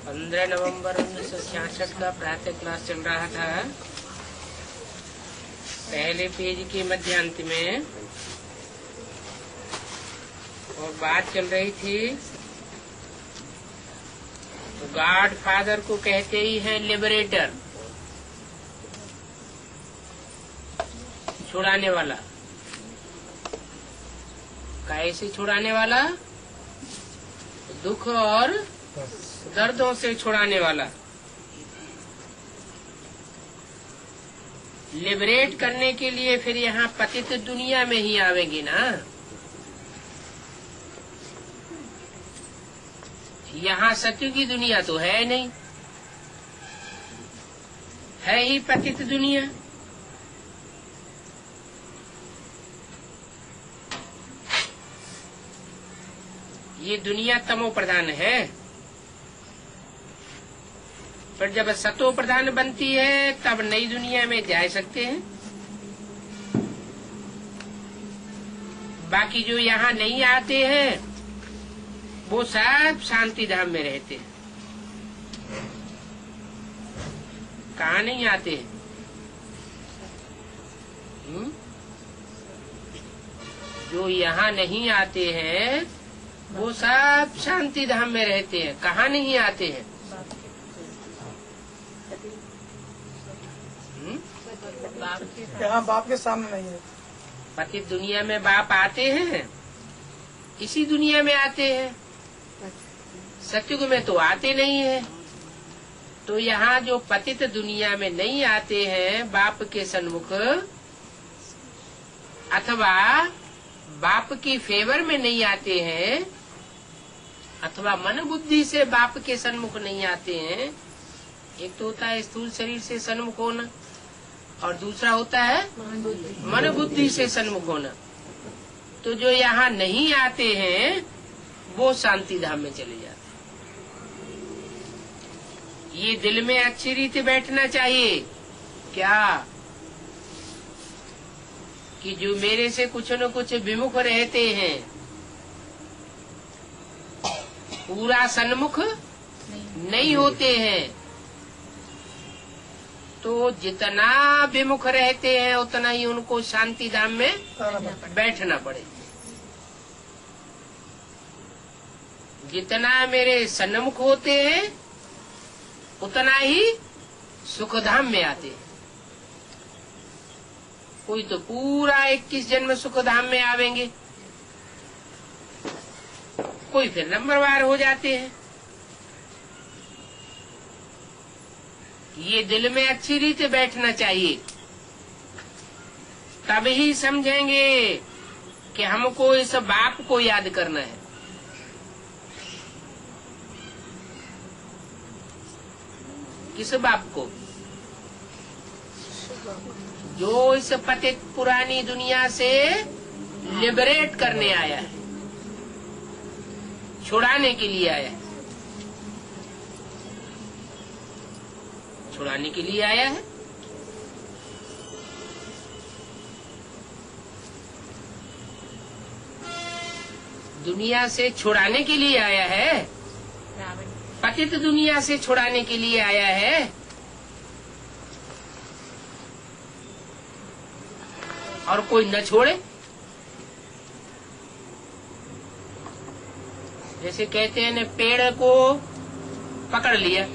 15 नवंबर 1966 का प्रातः क्लास चल रहा था। पहले पेज के मध्यांत में और बात चल रही थी, गॉड फादर को कहते ही हैं लिबरेटर, छुड़ाने वाला। कैसे छुड़ाने वाला? दुख और दर्दों से छुड़ाने वाला। लिबरेट करने के लिए फिर यहाँ पतित दुनिया में ही आवेंगे ना। यहाँ सत्य की दुनिया तो है नहीं, है ही पतित दुनिया। ये दुनिया तमो प्रधान है, पर जब सतो प्रधान बनती है तब नई दुनिया में जा सकते हैं। बाकी जो यहाँ नहीं आते हैं वो सब शांति धाम में रहते हैं। कहाँ नहीं आते हैं? जो यहाँ नहीं आते हैं वो सब शांति धाम में रहते हैं। कहाँ नहीं आते हैं? यहाँ बाप के सामने नहीं है। पतित दुनिया में बाप आते हैं, इसी दुनिया में आते हैं। सत्युग में तो आते नहीं है। तो यहाँ जो पतित दुनिया में नहीं आते हैं बाप के सन्मुख, अथवा बाप की फेवर में नहीं आते हैं, अथवा मन बुद्धि से बाप के सन्मुख नहीं आते हैं। एक तो होता है स्थूल शरीर से सन्मुख होना, और दूसरा होता है मन बुद्धि से सन्मुख होना। तो जो यहाँ नहीं आते हैं वो शांति धाम में चले जाते हैं। ये दिल में अच्छी रीति बैठना चाहिए क्या, कि जो मेरे से कुछ न कुछ विमुख रहते हैं, पूरा सन्मुख नहीं होते हैं, तो जितना विमुख रहते हैं उतना ही उनको शांति धाम में बैठना पड़े। जितना मेरे सन्मुख होते हैं उतना ही सुख धाम में आते हैं। कोई तो पूरा 21 जन्म सुख धाम में आवेंगे, कोई फिर नंबरवार हो जाते हैं। ये दिल में अच्छी रीति बैठना चाहिए, तब ही समझेंगे कि हमको इस बाप को याद करना है। किस बाप को? जो इस पतित पुरानी दुनिया से लिबरेट करने आया है, छुड़ाने के लिए आया है। छुड़ाने के लिए आया है। दुनिया से छुड़ाने के लिए आया है, पतित दुनिया से छुड़ाने के लिए आया है। और कोई न छोड़े। जैसे कहते हैं न, पेड़ को पकड़ लिया,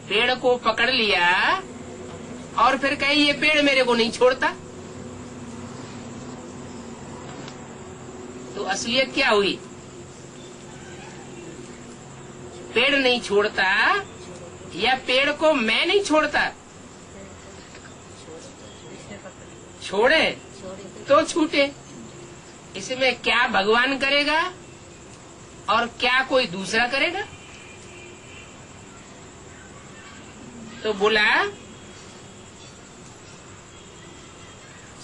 पेड़ को पकड़ लिया और फिर कहे ये पेड़ मेरे को नहीं छोड़ता, तो असलियत क्या हुई? पेड़ नहीं छोड़ता या पेड़ को मैं नहीं छोड़ता? छोड़े तो छूटे। इसमें क्या भगवान करेगा और क्या कोई दूसरा करेगा? तो बोला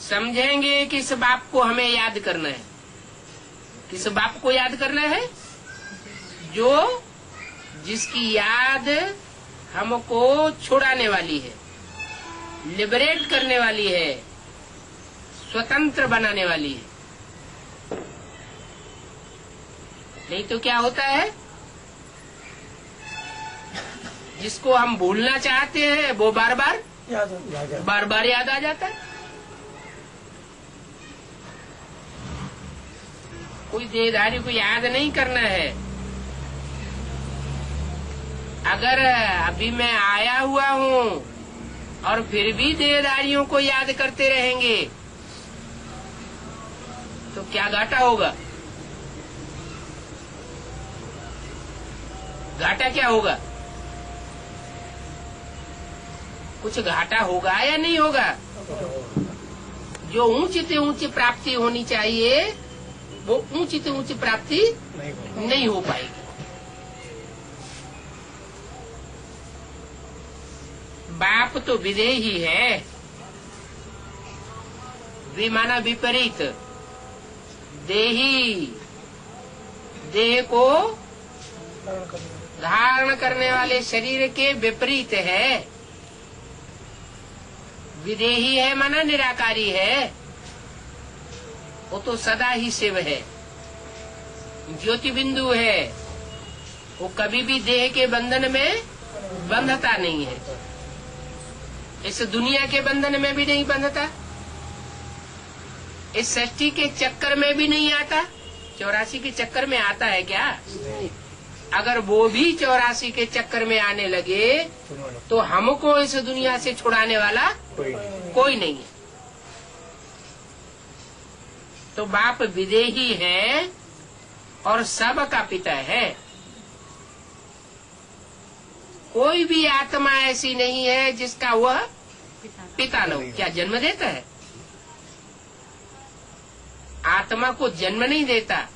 समझेंगे कि इस बाप को हमें याद करना है। किस बाप को याद करना है? जो जिसकी याद हमको छुड़ाने वाली है, लिबरेट करने वाली है, स्वतंत्र बनाने वाली है। नहीं तो क्या होता है, जिसको हम भूलना चाहते हैं वो बार बार याद आ जाता है। कोई देहधारी को याद नहीं करना है। अगर अभी मैं आया हुआ हूँ और फिर भी देहधारियों को याद करते रहेंगे तो क्या घाटा होगा? घाटा क्या होगा? कुछ घाटा होगा या नहीं होगा? जो ऊंची से ऊंची प्राप्ति होनी चाहिए वो ऊंची से ऊंची प्राप्ति नहीं हो पाएगी। बाप तो विदेही है, विमाना विपरीत, देही देह को धारण करने वाले शरीर के विपरीत है। विदेही है माना निराकारी है, वो तो सदा ही शिव है, ज्योति बिंदु है, वो कभी भी देह के बंधन में बंधता नहीं है। इस दुनिया के बंधन में भी नहीं बंधता, इस सृष्टि के चक्कर में भी नहीं आता। 84 के चक्कर में आता है क्या? अगर वो भी 84 के चक्कर में आने लगे तो हमको इस दुनिया से छुड़ाने वाला कोई नहीं है। तो बाप विदेही है और सब का पिता है। कोई भी आत्मा ऐसी नहीं है जिसका वह पिता न हो। क्या जन्म देता है? आत्मा को जन्म नहीं देता।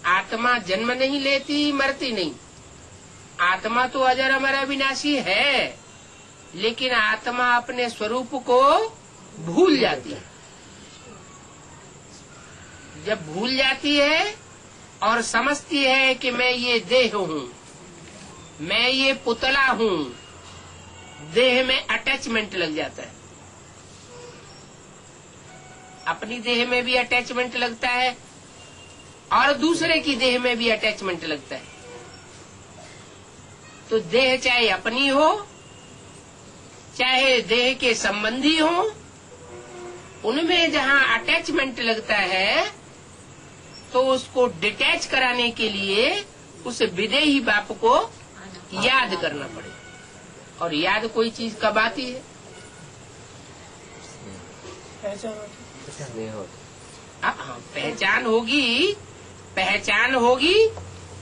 आत्मा जन्म नहीं लेती, मरती नहीं। आत्मा तो अजर अमर अविनाशी है, लेकिन आत्मा अपने स्वरूप को भूल जाती है। जब भूल जाती है और समझती है कि मैं ये देह हूँ, मैं ये पुतला हूँ, देह में अटैचमेंट लग जाता है। अपनी देह में भी अटैचमेंट लगता है और दूसरे की देह में भी अटैचमेंट लगता है। तो देह चाहे अपनी हो चाहे देह के संबंधी हो, उनमें जहाँ अटैचमेंट लगता है तो उसको डिटैच कराने के लिए उस विदेही बाप को याद करना पड़ेगा। और याद कोई चीज कब आती है? हाँ, पहचान होगी। पहचान होगी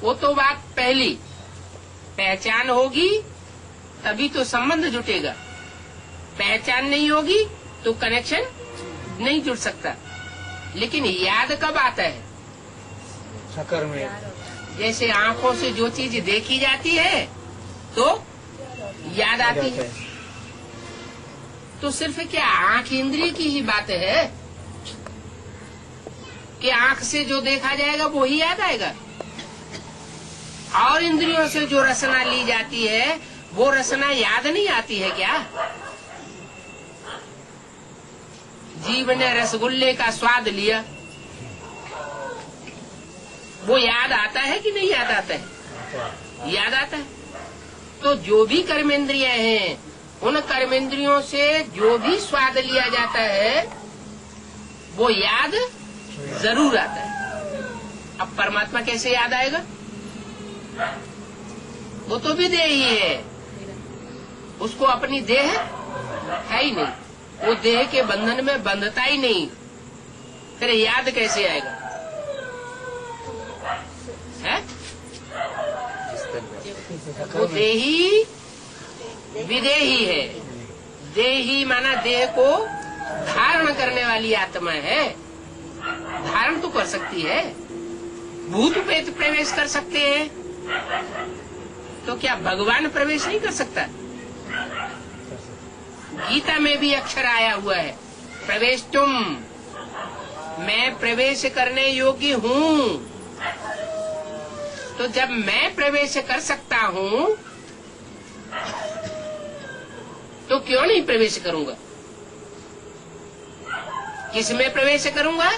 वो तो बात पहली। पहचान होगी तभी तो संबंध जुटेगा। पहचान नहीं होगी तो कनेक्शन नहीं जुड़ सकता। लेकिन याद कब आता है? चक्कर में। जैसे आंखों से जो चीज देखी जाती है तो याद आती है। तो सिर्फ क्या आंख इंद्रिय की ही बात है कि आंख से जो देखा जाएगा वो ही याद आएगा? और इंद्रियों से जो रसना ली जाती है वो रसना याद नहीं आती है क्या? जीव ने रसगुल्ले का स्वाद लिया, वो याद आता है कि नहीं याद आता है? याद आता है। तो जो भी कर्मेंद्रिय हैं, उन कर्मेंद्रियों से जो भी स्वाद लिया जाता है वो याद जरूर आता है। अब परमात्मा कैसे याद आएगा? वो तो भी देह ही है, उसको अपनी देह है ही नहीं, वो देह के बंधन में बंधता ही नहीं, फिर याद कैसे आएगा? है? वो देही विदेही है। देही माना देह को धारण करने वाली आत्मा है। धारण तो कर सकती है, भूत प्रेत प्रवेश कर सकते हैं, तो क्या भगवान प्रवेश नहीं कर सकता? गीता में भी अक्षर आया हुआ है, प्रवेश तुम, मैं प्रवेश करने योग्य हूँ। तो जब मैं प्रवेश कर सकता हूँ तो क्यों नहीं प्रवेश करूंगा? किसमें प्रवेश करूंगा?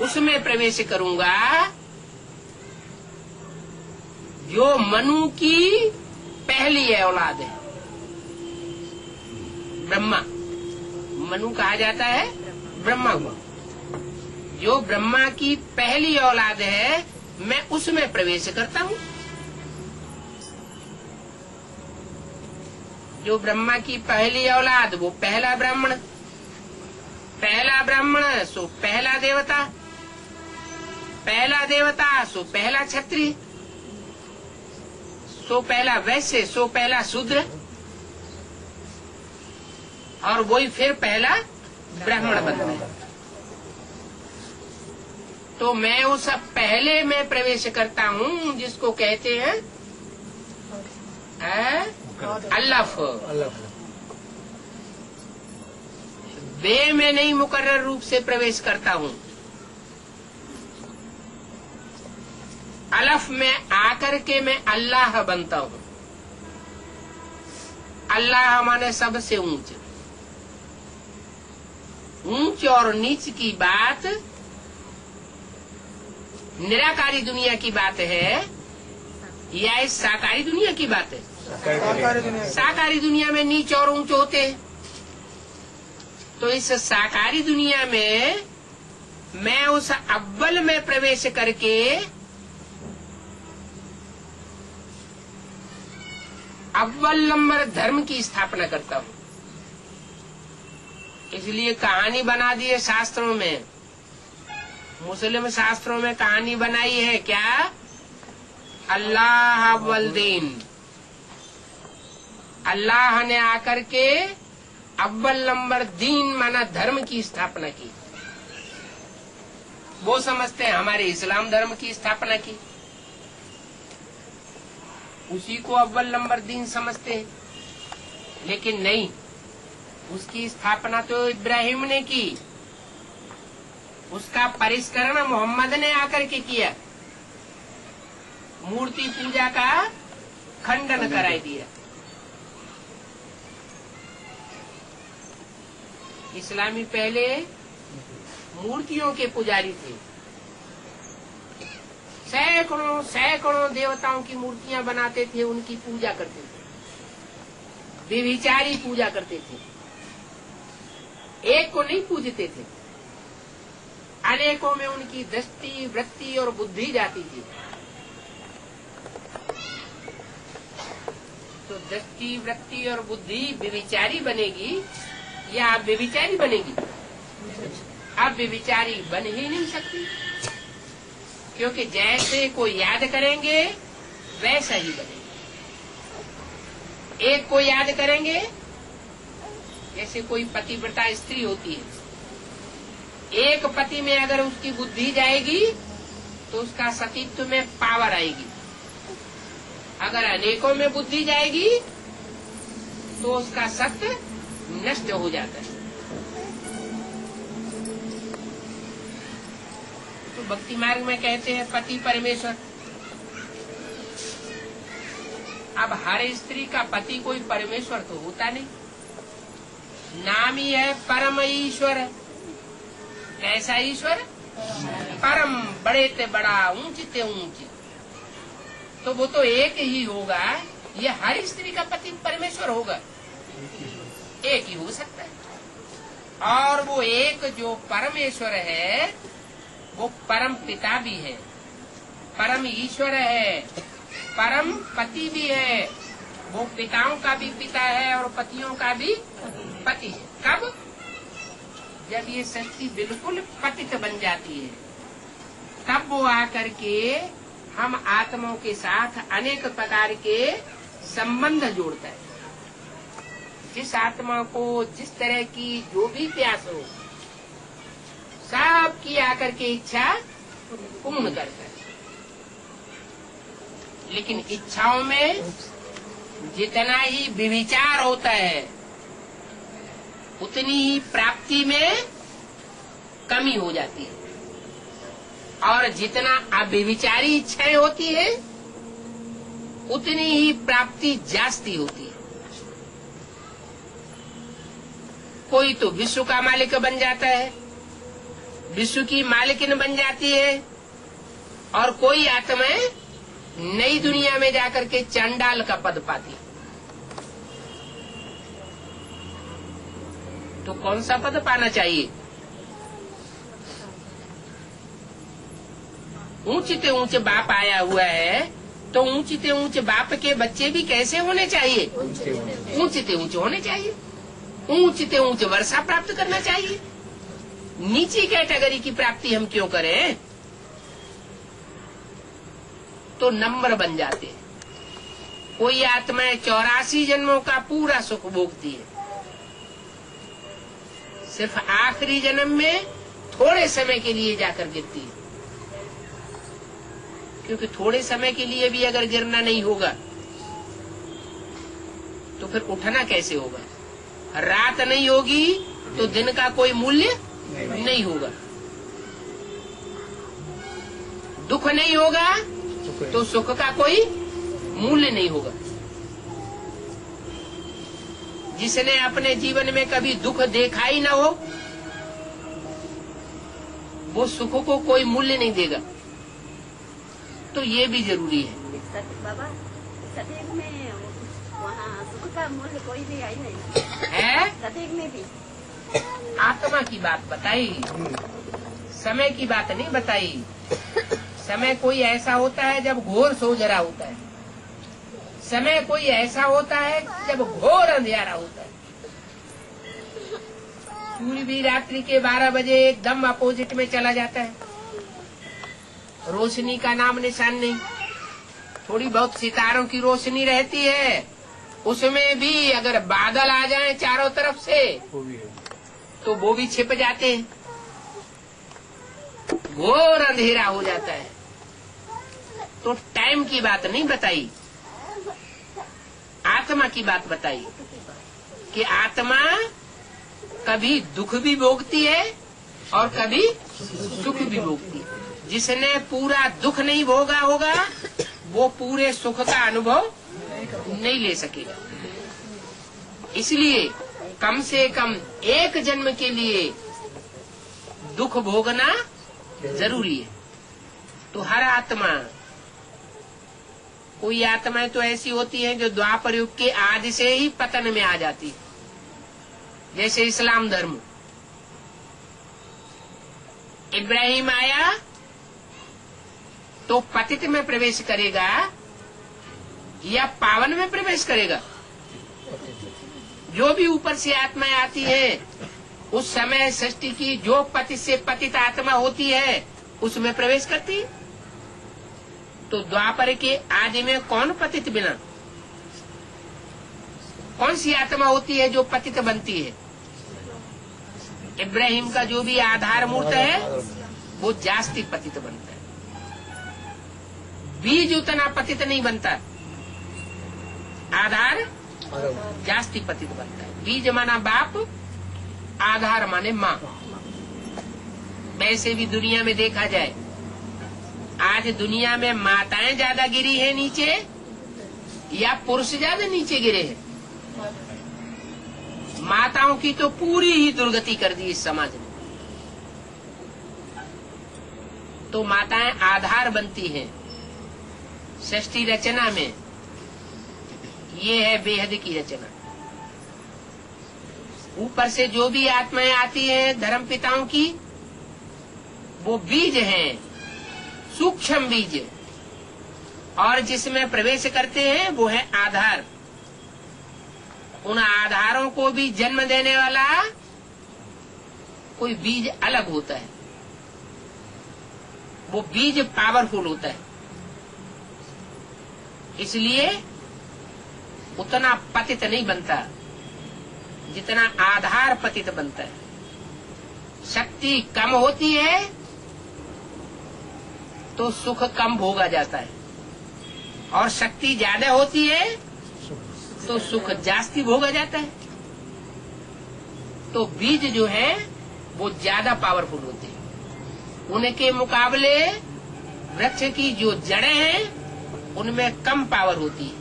उसमें प्रवेश करूंगा जो मनु की पहली औलाद है, ब्रह्मा। मनु कहा जाता है ब्रह्मा को। जो ब्रह्मा की पहली औलाद है, मैं उसमें प्रवेश करता हूँ। जो ब्रह्मा की पहली औलाद, वो पहला ब्राह्मण। पहला ब्राह्मण सो पहला देवता, पहला देवता सो पहला क्षत्रिय, सो पहला वैश्य, सो पहला शूद्र, और वही फिर पहला ब्राह्मण बनता है। तो मैं उस पहले में प्रवेश करता हूँ जिसको कहते हैं अलफ। बे में नहीं मुकर्रर रूप से प्रवेश करता हूँ, अलफ में आकर के मैं अल्लाह बनता हूँ। अल्लाह माने सबसे ऊंच। ऊंच और नीच की बात निराकारी दुनिया की बात है या इस साकारी दुनिया की बात है? साकारी दुनिया में नीच और ऊंच होते हैं। तो इस साकारी दुनिया में मैं उस अव्वल में प्रवेश करके अव्वल नंबर धर्म की स्थापना करता हूँ। इसलिए कहानी बना दी है शास्त्रों में। मुस्लिम शास्त्रों में कहानी बनाई है क्या? अल्लाह अव्वल दीन। अल्लाह ने आकर के अव्वल नंबर दीन माना धर्म की स्थापना की। वो समझते हैं हमारे इस्लाम धर्म की स्थापना की, उसी को अव्वल नंबर दीन समझते हैं। लेकिन नहीं, उसकी स्थापना तो इब्राहिम ने की, उसका परिष्करण मोहम्मद ने आकर के किया, मूर्ति पूजा का खंडन कराई दिया। इस्लामी पहले मूर्तियों के पुजारी थे, सैकड़ों सैकड़ों देवताओं की मूर्तियां बनाते थे, उनकी पूजा करते थे, व्यभिचारी पूजा करते थे, एक को नहीं पूजते थे, अनेकों में उनकी दृष्टि वृत्ति और बुद्धि जाती थी। तो दृष्टि वृत्ति और बुद्धि व्यभिचारी बनेगी या आप व्यभिचारी बनेगी? आप व्यभिचारी बन ही नहीं सकती, क्योंकि जैसे को याद करेंगे वैसा ही बनेगा। एक को याद करेंगे, जैसे कोई पतिव्रता स्त्री होती है, एक पति में अगर उसकी बुद्धि जाएगी तो उसका सतीत्व में पावर आएगी। अगर अनेकों में बुद्धि जाएगी तो उसका सत्य नष्ट हो जाता है। तो भक्ति मार्ग में कहते हैं पति परमेश्वर। अब हर स्त्री का पति कोई परमेश्वर तो होता नहीं, नाम ही है परम ईश्वर। कैसा ईश्वर? परम, बड़े ते बड़ा, ऊंच ते ऊंच। तो वो तो एक ही होगा। ये हर स्त्री का पति परमेश्वर होगा? एक ही हो सकता है। और वो एक जो परमेश्वर है वो परम पिता भी है, परम ईश्वर है, परम पति भी है। वो पिताओं का भी पिता है और पतियों का भी पति है। कब? जब ये सृष्टि बिल्कुल पतित बन जाती है, तब वो आकर के हम आत्माओं के साथ अनेक प्रकार के संबंध जोड़ता है। जिस आत्मा को जिस तरह की जो भी प्यास हो, सब की आकर के इच्छा पूर्ण करता है। लेकिन इच्छाओं में जितना ही व्यभिचार होता है, उतनी ही प्राप्ति में कमी हो जाती है। और जितना अव्यभिचारी इच्छाएं होती है, उतनी ही प्राप्ति जास्ती होती है। कोई तो विश्व का मालिक बन जाता है, विश्व की मालिकिन बन जाती है, और कोई आत्माएं नई दुनिया में जाकर के चांडाल का पद पाती। तो कौन सा पद पाना चाहिए? ऊंचते ऊंचे बाप आया हुआ है, तो ऊंचते ऊंचे बाप के बच्चे भी कैसे होने चाहिए? ऊंचते ऊंचे होने चाहिए। ऊंचते ऊंचे वर्षा प्राप्त करना चाहिए। नीची कैटेगरी की प्राप्ति हम क्यों करें? तो नंबर बन जाते हैं। कोई आत्माएं 84 जन्मों का पूरा सुख भोगती है, सिर्फ आखिरी जन्म में थोड़े समय के लिए जाकर गिरती है। क्योंकि थोड़े समय के लिए भी अगर गिरना नहीं होगा तो फिर उठना कैसे होगा? रात नहीं होगी तो दिन का कोई मूल्य नहीं होगा। दुख नहीं होगा तो सुख का कोई मूल्य नहीं होगा। जिसने अपने जीवन में कभी दुख देखा ही ना हो, वो सुख को कोई मूल्य नहीं देगा। तो ये भी जरूरी है। बाबा, सतयुग में वहाँ सुख का मूल्य कोई भी आई नहीं है? सतयुग में भी आत्मा की बात बताई, समय की बात नहीं बताई। समय कोई ऐसा होता है जब घोर सोजरा होता है। समय कोई ऐसा होता है जब घोर अंधेरा होता है। सूर्य भी रात्रि के 12 बजे एकदम अपोजिट में चला जाता है। रोशनी का नाम निशान नहीं। थोड़ी बहुत सितारों की रोशनी रहती है, उसमें भी अगर बादल आ जाएं चारों तरफ से तो वो भी छिप जाते हैं। घोर अंधेरा हो जाता है। तो टाइम की बात नहीं बताई, आत्मा की बात बताई कि आत्मा कभी दुख भी भोगती है और कभी सुख भी भोगती है। जिसने पूरा दुख नहीं भोगा होगा वो पूरे सुख का अनुभव नहीं ले सकेगा। इसलिए कम से कम एक जन्म के लिए दुख भोगना जरूरी है। तो हर आत्मा, कोई आत्माएं तो ऐसी होती हैं जो द्वापर युग के आदि से ही पतन में आ जाती है, जैसे इस्लाम धर्म। इब्राहिम आया तो पतित में प्रवेश करेगा या पावन में प्रवेश करेगा? जो भी ऊपर से आत्माएं आती है, उस समय सृष्टि की जो पतित से पतित आत्मा होती है उसमें प्रवेश करती है। तो द्वापर के आदि में कौन पतित बिना? कौन सी आत्मा होती है जो पतित बनती है? इब्राहिम का जो भी आधार मूर्त है वो जास्ती पतित बनता है। बीज उतना पतित नहीं बनता, आधार जास्ती पतित बनता है। बीज माना बाप, आधार माने माँ। वैसे भी दुनिया में देखा जाए, आज दुनिया में माताएं ज्यादा गिरी है नीचे या पुरुष ज्यादा नीचे गिरे हैं? माताओं की तो पूरी ही दुर्गति कर दी इस समाज ने। तो माताएं आधार बनती हैं सृष्टि रचना में। ये है बेहद की रचना। ऊपर से जो भी आत्माएं आती हैं धर्म पिताओं की, वो बीज हैं, सूक्ष्म बीज, और जिसमें प्रवेश करते हैं वो है आधार। उन आधारों को भी जन्म देने वाला कोई बीज अलग होता है। वो बीज पावरफुल होता है, इसलिए उतना पतित नहीं बनता जितना आधार पतित बनता है। शक्ति कम होती है तो सुख कम भोगा जाता है, और शक्ति ज्यादा होती है तो सुख जास्ती भोगा जाता है। तो बीज जो है वो ज्यादा पावरफुल होते हैं। उनके मुकाबले वृक्ष की जो जड़ें हैं उनमें कम पावर होती है।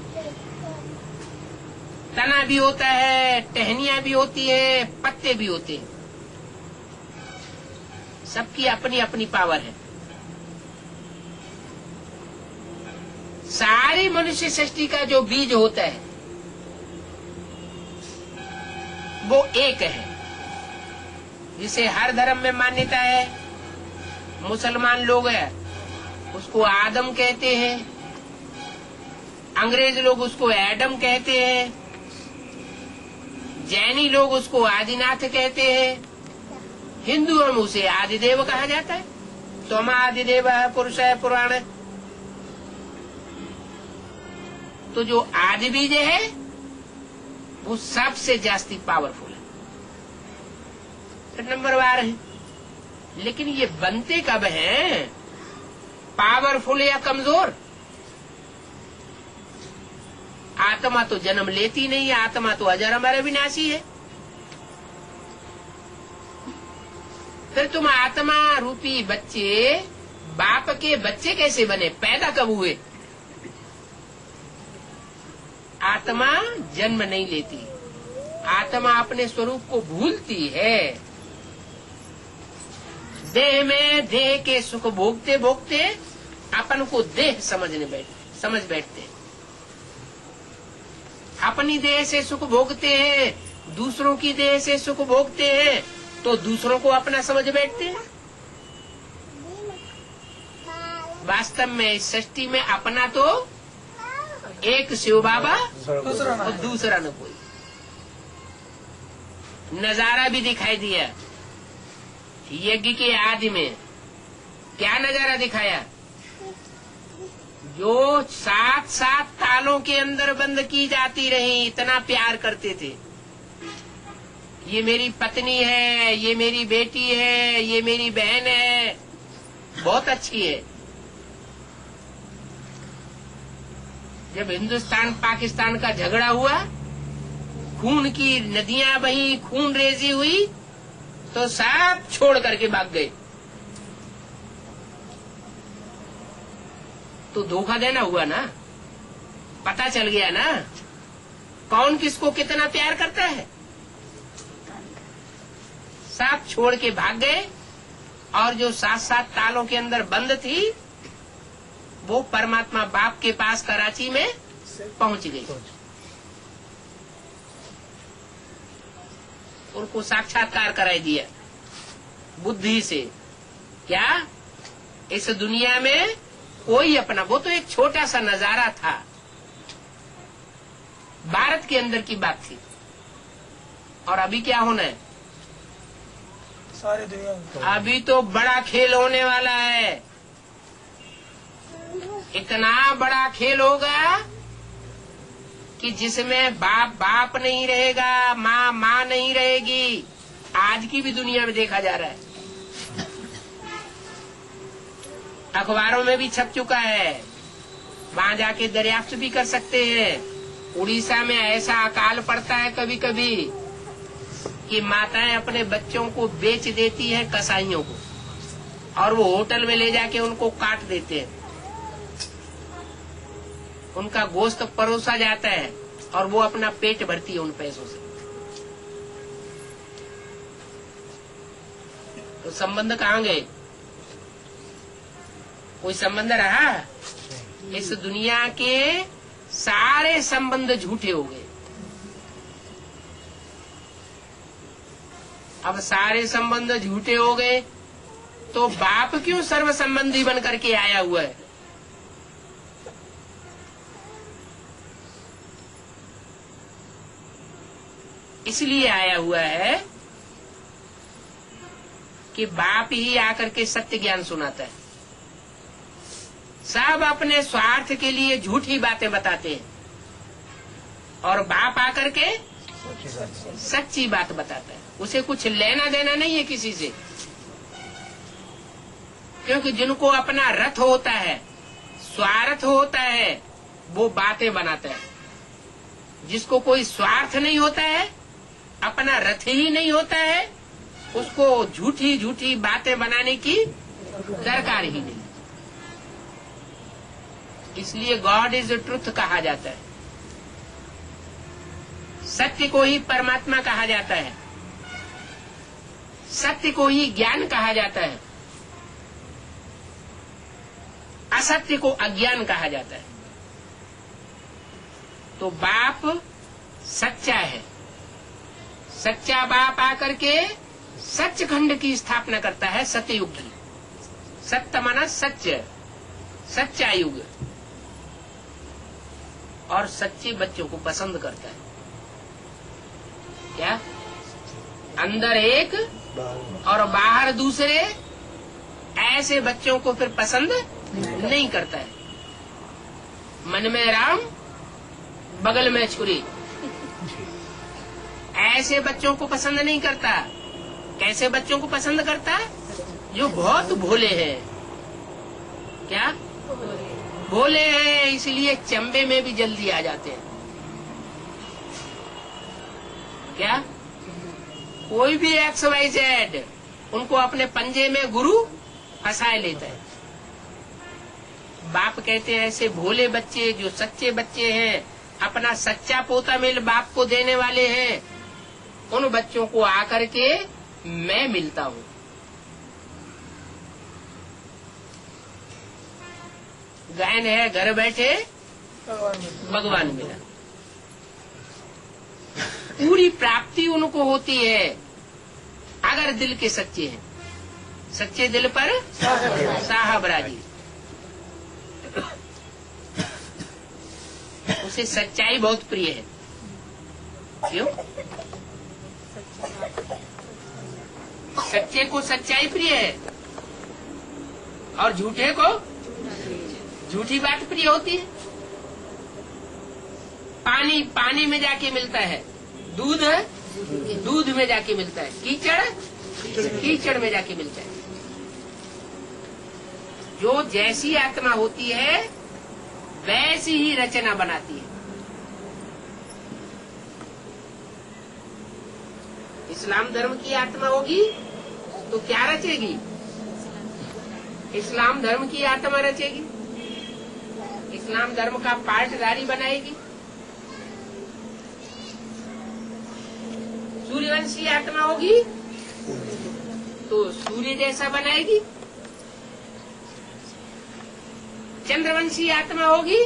तना भी होता है, टहनियां भी होती है, पत्ते भी होते हैं, सबकी अपनी अपनी पावर है। सारी मनुष्य सृष्टि का जो बीज होता है वो एक है, जिसे हर धर्म में मान्यता है। मुसलमान लोग है उसको आदम कहते हैं, अंग्रेज लोग उसको एडम कहते हैं, जैनी लोग उसको आदिनाथ कहते हैं, हिंदुओं में उसे आदिदेव कहा जाता है। त्वम आदिदेव पुरुष है पुराण। तो जो आदि बीज है वो सबसे जास्ती पावरफुल है, नंबर 12 है। लेकिन ये बनते कब हैं? पावरफुल या कमजोर? आत्मा तो जन्म लेती नहीं है, आत्मा तो अजर अमर अविनाशी है। फिर तुम आत्मा रूपी बच्चे बाप के बच्चे कैसे बने? पैदा कब हुए? आत्मा जन्म नहीं लेती, आत्मा अपने स्वरूप को भूलती है। देह में देह के सुख भोगते भोगते अपन को देह समझ बैठते। अपनी देह से सुख भोगते हैं, दूसरों की देह से सुख भोगते हैं, तो दूसरों को अपना समझ बैठते हैं। वास्तव में इस सृष्टि में अपना तो एक शिव बाबा और दूसरा न कोई। नजारा भी दिखाई दिया यज्ञ के आदि में। क्या नजारा दिखाया? जो 7 तालों के अंदर बंद की जाती रही, इतना प्यार करते थे। ये मेरी पत्नी है, ये मेरी बेटी है, ये मेरी बहन है, बहुत अच्छी है। जब हिंदुस्तान पाकिस्तान का झगड़ा हुआ, खून की नदियां बही, खून रेजी हुई, तो सब छोड़ करके भाग गए। तो धोखा देना हुआ ना, पता चल गया ना कौन किसको कितना प्यार करता है। सब छोड़ के भाग गए, और जो 7 तालों के अंदर बंद थी वो परमात्मा बाप के पास कराची में पहुंच गई। उनको साक्षात्कार कराई दिया बुद्धि से। क्या इस दुनिया में कोई अपना, वो तो एक छोटा सा नजारा था, भारत के अंदर की बात थी। और अभी क्या होना है? सारी दुनिया। अभी तो बड़ा खेल होने वाला है। इतना बड़ा खेल होगा कि जिसमें बाप बाप नहीं रहेगा, माँ माँ नहीं रहेगी। आज की भी दुनिया में देखा जा रहा है, अखबारों में भी छप चुका है। वहां जाके दरियाफ्त भी कर सकते हैं। उड़ीसा में ऐसा अकाल पड़ता है कभी कभी कि माताएं अपने बच्चों को बेच देती हैं कसाईयों को, और वो होटल में ले जाके उनको काट देते हैं। उनका गोश्त परोसा जाता है और वो अपना पेट भरती है उन पैसों से। तो संबंध कहाँ गए? कोई संबंध रहा? इस दुनिया के सारे संबंध झूठे हो गए। अब सारे संबंध झूठे हो गए तो बाप क्यों सर्व संबंधी बन करके आया हुआ है? इसलिए आया हुआ है कि बाप ही आकर के सत्य ज्ञान सुनाता है। सब अपने स्वार्थ के लिए झूठी बातें बताते हैं, और बाप आकर के सच्ची बात बताता है। उसे कुछ लेना देना नहीं है किसी से, क्योंकि जिनको अपना रथ होता है, स्वार्थ होता है, वो बातें बनाता है। जिसको कोई स्वार्थ नहीं होता है, अपना रथ ही नहीं होता है, उसको झूठी झूठी बातें बनाने की दरकार ही नहीं। इसलिए गॉड इज ट्रुथ कहा जाता है। सत्य को ही परमात्मा कहा जाता है, सत्य को ही ज्ञान कहा जाता है, असत्य को अज्ञान कहा जाता है। तो बाप सच्चा है। सच्चा बाप आकर के सचखंड की स्थापना करता है, सतयुग की। सत्य माना सत्य, सच्चा युग, और सच्चे बच्चों को पसंद करता है। क्या? अंदर एक और बाहर दूसरे, ऐसे बच्चों को फिर पसंद नहीं करता है। मन में राम बगल में छुरी, ऐसे बच्चों को पसंद नहीं करता। कैसे बच्चों को पसंद करता है? जो बहुत भोले हैं। क्या? भोले हैं, इसलिए चंबे में भी जल्दी आ जाते हैं। क्या? कोई भी XYZ उनको अपने पंजे में गुरु फंसाए लेता है। बाप कहते हैं ऐसे भोले बच्चे, जो सच्चे बच्चे हैं, अपना सच्चा पोता मेल बाप को देने वाले हैं, उन बच्चों को आकर के मैं मिलता हूँ। गायन है घर बैठे भगवान मिला। पूरी प्राप्ति उनको होती है अगर दिल के सच्चे हैं। सच्चे दिल पर साहब राजी। उसे सच्चाई बहुत प्रिय है। क्यों? सच्चे को सच्चाई प्रिय है और झूठे को झूठी बात प्रिय होती है। पानी पानी में जाके मिलता है, दूध दूध में जाके मिलता है, कीचड़ कीचड़ में जाके मिलता है। जो जैसी आत्मा होती है वैसी ही रचना बनाती है। इस्लाम धर्म की आत्मा होगी तो क्या रचेगी? इस्लाम धर्म की आत्मा रचेगी, इस्लाम धर्म का पाठधारी बनाएगी। सूर्यवंशी आत्मा होगी तो सूर्य जैसा बनाएगी। चंद्रवंशी आत्मा होगी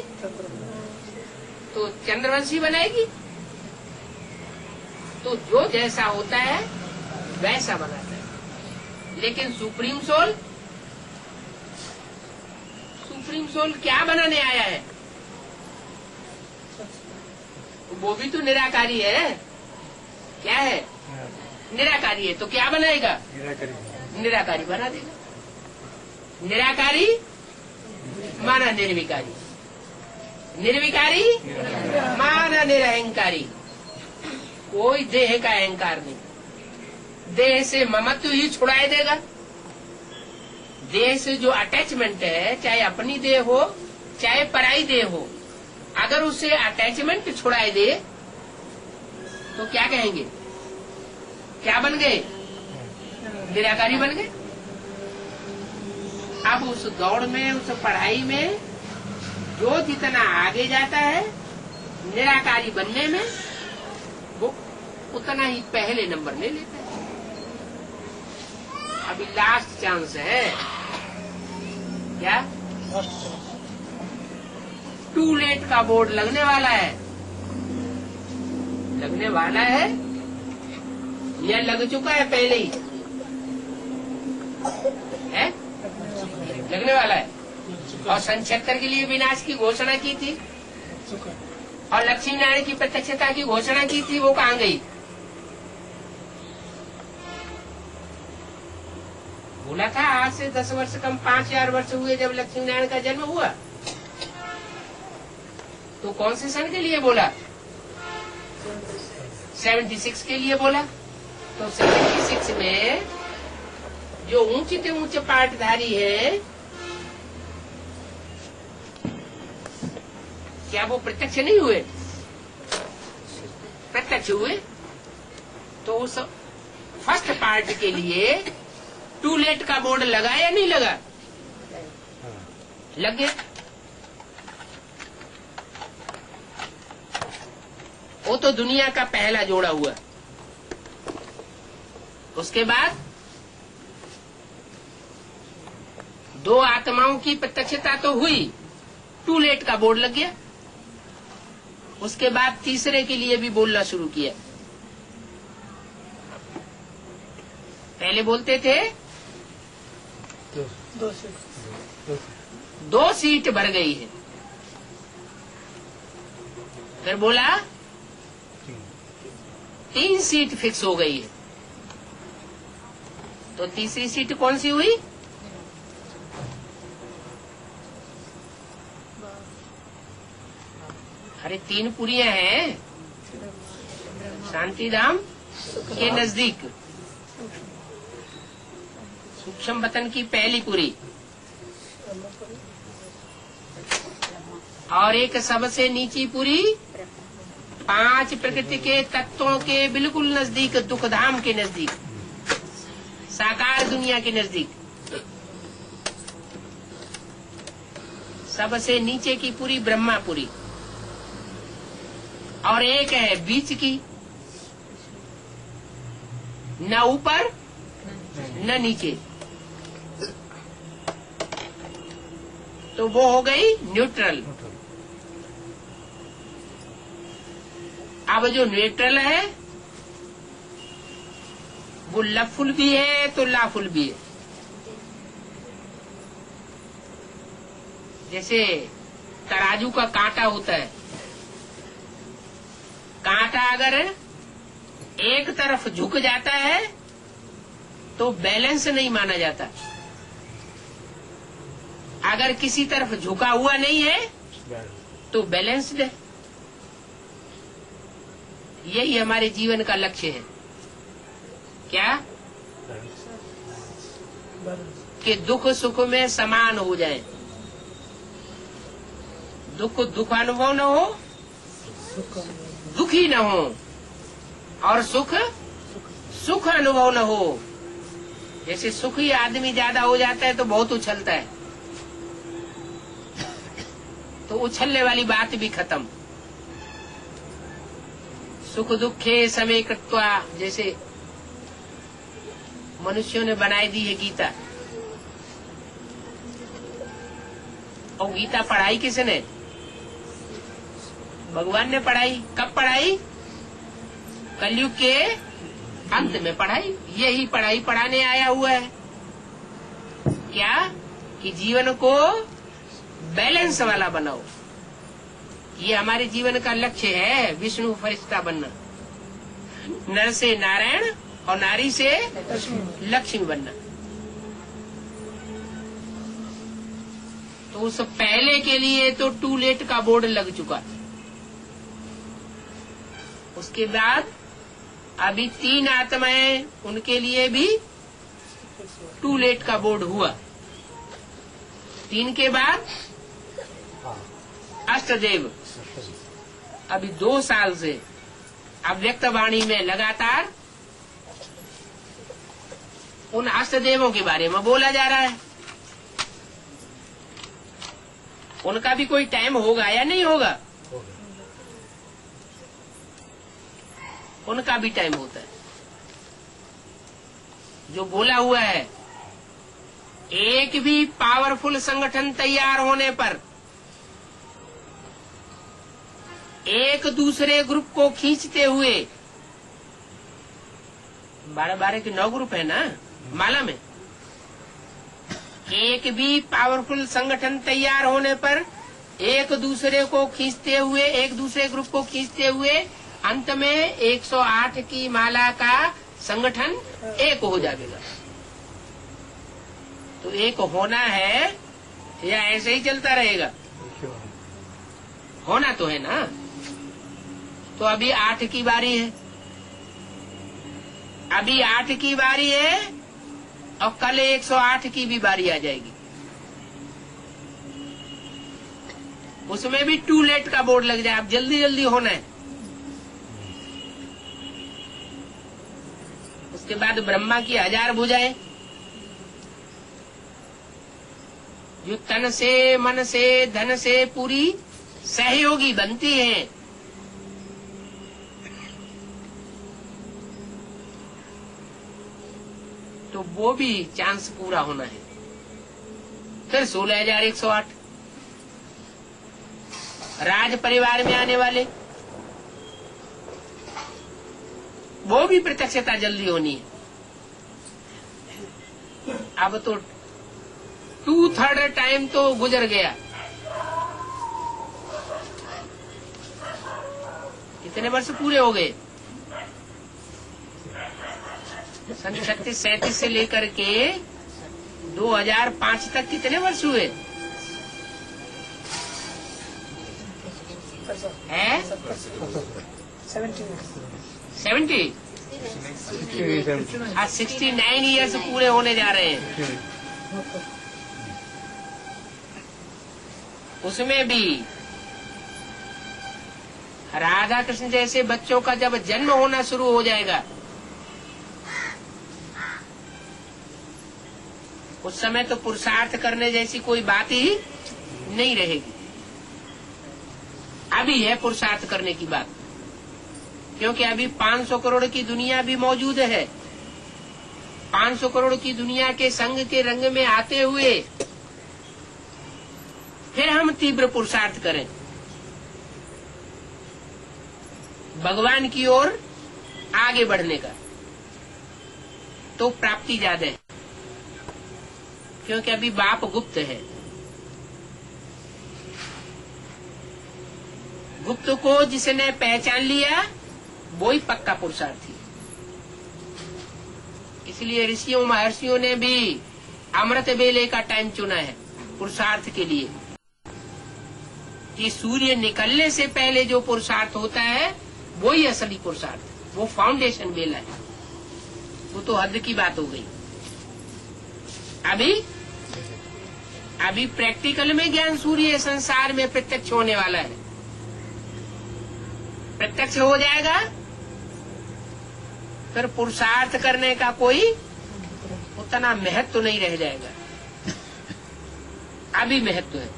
तो चंद्रवंशी बनाएगी। तो जो जैसा होता है वैसा बनाता है। लेकिन सुप्रीम सोल क्या बनाने आया है? वो भी तो निराकारी है। क्या है? निराकारी है। तो क्या बनाएगा? निराकारी बना देगा। निराकारी माना निर्विकारी, निर्विकारी माना निरहंकारी। कोई देह का अहंकार नहीं। देह से ममत्व ही छुड़ाए देगा। देह से जो अटैचमेंट है, चाहे अपनी देह हो चाहे पराई देह हो, अगर उसे अटैचमेंट छुड़ाए दे तो क्या कहेंगे? क्या बन गए? निराकारी बन गए। अब उस दौड़ में, उस पढ़ाई में जो जितना आगे जाता है निराकारी बनने में, वो उतना ही पहले नंबर ले लेता है। अभी लास्ट चांस है। क्या? टू लेट का बोर्ड लगने वाला है। लगने वाला है या लग चुका है पहले ही? है? लगने वाला है। और सन 76 के लिए विनाश की घोषणा की थी और लक्ष्मी नारायण की प्रत्यक्षता की घोषणा की थी, वो कहाँ गई? बोला था आज से 10 वर्ष कम 5000 वर्ष हुए जब लक्ष्मी नारायण का जन्म हुआ। तो कौन से सन के लिए बोला? 76 के लिए बोला। तो 76 में जो ऊंचे से ऊंचे पाठधारी है, क्या वो प्रत्यक्ष नहीं हुए? प्रत्यक्ष हुए। तो उस फर्स्ट पार्ट के लिए टू लेट का बोर्ड लगा या नहीं लगा? लग गया। वो तो दुनिया का पहला जोड़ा हुआ। उसके बाद दो आत्माओं की प्रत्यक्षता तो हुई, टू लेट का बोर्ड लग गया। उसके बाद तीसरे के लिए भी बोलना शुरू किया। पहले बोलते थे 2 सीट भर गई है, फिर बोला 3 सीट फिक्स हो गई है। तो तीसरी सीट कौन सी हुई? अरे 3 पुरियां हैं शांतिधाम के नजदीक, सूक्ष्म वतन की पहली पुरी और एक सबसे नीची पुरी 5 प्रकृति के तत्वों के बिल्कुल नजदीक, दुखधाम के नजदीक, साकार दुनिया के नजदीक। सबसे नीचे की पुरी ब्रह्मापुरी, और एक है बीच की, न ऊपर न नीचे, तो वो हो गई न्यूट्रल। अब जो न्यूट्रल है वो लफुल भी है तो लाफुल भी है। जैसे तराजू का कांटा होता है, कांटा अगर एक तरफ झुक जाता है तो बैलेंस नहीं माना जाता, अगर किसी तरफ झुका हुआ नहीं है तो बैलेंस्ड है। यही हमारे जीवन का लक्ष्य है। क्या? कि दुख सुख में समान हो जाए, दुख दुख अनुभव न हो, दुखी न हो, और सुख सुख अनुभव न हो। जैसे सुखी आदमी ज्यादा हो जाता है तो बहुत उछलता है, तो उछलने वाली बात भी खत्म। सुख दुखे समय कृत्वा, जैसे मनुष्यों ने बनाई दी है गीता। और गीता पढ़ाई किसने? भगवान ने पढ़ाई। कब पढ़ाई? कलयुग के अंत में पढ़ाई। यही पढ़ाई पढ़ाने आया हुआ है। क्या? कि जीवन को बैलेंस वाला बनाओ। ये हमारे जीवन का लक्ष्य है, विष्णु फरिश्ता बनना, नर से नारायण और नारी से लक्ष्मी बनना। तो उस पहले के लिए तो टू लेट का बोर्ड लग चुका। उसके बाद अभी 3 आत्माएं, उनके लिए भी टू लेट का बोर्ड हुआ। 3 के बाद अष्टदेव। अभी 2 साल से अव्यक्त वाणी में लगातार उन अष्टदेवों के बारे में बोला जा रहा है। उनका भी कोई टाइम होगा या नहीं होगा? उनका भी टाइम होता है। जो बोला हुआ है, एक भी पावरफुल संगठन तैयार होने पर एक दूसरे ग्रुप को खींचते हुए, 12 के 9 ग्रुप है ना माला में, एक भी पावरफुल संगठन तैयार होने पर एक दूसरे को खींचते हुए, एक दूसरे ग्रुप को खींचते हुए अंत में 108 की माला का संगठन एक हो जाएगा। तो एक होना है या ऐसे ही चलता रहेगा? होना तो है ना। तो अभी 8 की बारी है, अभी 8 की बारी है और कल 108 की भी बारी आ जाएगी। उसमें भी टू लेट का बोर्ड लग जाए। अब जल्दी जल्दी होना है। उसके बाद ब्रह्मा की 1000 भुजाएं, जो तन से मन से धन से पूरी सहयोगी बनती हैं। तो वो भी चांस पूरा होना है। फिर 16,108 राज परिवार में आने वाले वो भी प्रत्यक्षता जल्दी होनी है। अब तो 2/3 टाइम तो गुजर गया। कितने वर्ष पूरे हो गए? सन 36-37 से लेकर के 2005 तक कितने वर्ष हुए हैं? 70 आज 69 ईयर्स पूरे होने जा रहे हैं। उसमें भी राधा कृष्ण जैसे बच्चों का जब जन्म होना शुरू हो जाएगा, उस समय तो पुरुषार्थ करने जैसी कोई बात ही नहीं रहेगी। अभी है पुरुषार्थ करने की बात, क्योंकि अभी 500 करोड़ की दुनिया भी मौजूद है। 500 करोड़ की दुनिया के संग के रंग में आते हुए फिर हम तीव्र पुरुषार्थ करें, भगवान की ओर आगे बढ़ने का, तो प्राप्ति ज्यादा है। क्योंकि अभी बाप गुप्त है। गुप्त को जिसने पहचान लिया वो ही पक्का पुरुषार्थी। इसलिए ऋषियों महर्षियों ने भी अमृत वेले का टाइम चुना है पुरुषार्थ के लिए, कि सूर्य निकलने से पहले जो पुरुषार्थ होता है वो ही असली पुरुषार्थ, वो फाउंडेशन वेला है। वो तो हद की बात हो गई। अभी प्रैक्टिकल में ज्ञान सूर्य संसार में प्रत्यक्ष होने वाला है। प्रत्यक्ष हो जाएगा फिर पुरुषार्थ करने का कोई उतना महत्व तो नहीं रह जाएगा। अभी महत्व है,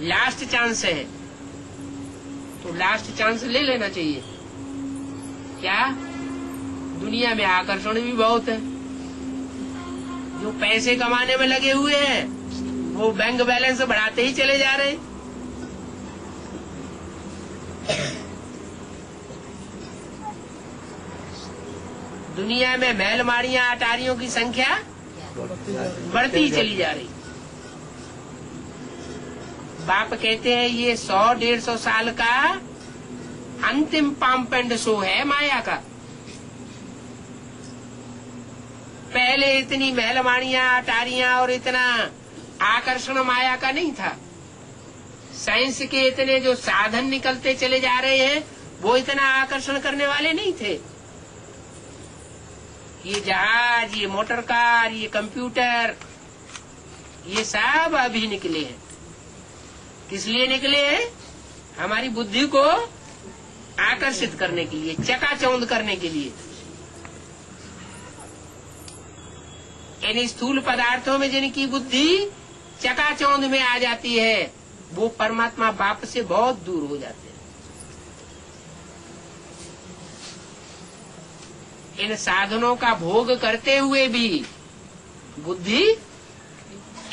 लास्ट चांस है, तो लास्ट चांस ले लेना चाहिए। क्या दुनिया में आकर्षण भी बहुत है। जो पैसे कमाने में लगे हुए हैं वो बैंक बैलेंस बढ़ाते ही चले जा रहे हैं। दुनिया में महल माड़ियां अटारियों की संख्या बढ़ती ही चली जा रही। बाप कहते हैं ये 100-150 साल का अंतिम पंप एंड शो है माया का। पहले इतनी महलमाड़ियां अटारियां और इतना आकर्षण माया का नहीं था। साइंस के इतने जो साधन निकलते चले जा रहे हैं वो इतना आकर्षण करने वाले नहीं थे। ये जहाज, ये मोटर कार, ये कंप्यूटर, ये सब अभी निकले हैं। किस लिए निकले हैं? हमारी बुद्धि को आकर्षित करने के लिए, चकाचौंध करने के लिए। इन स्थूल पदार्थों में जिनकी बुद्धि चकाचौंध में आ जाती है वो परमात्मा बाप से बहुत दूर हो जाते हैं। इन साधनों का भोग करते हुए भी बुद्धि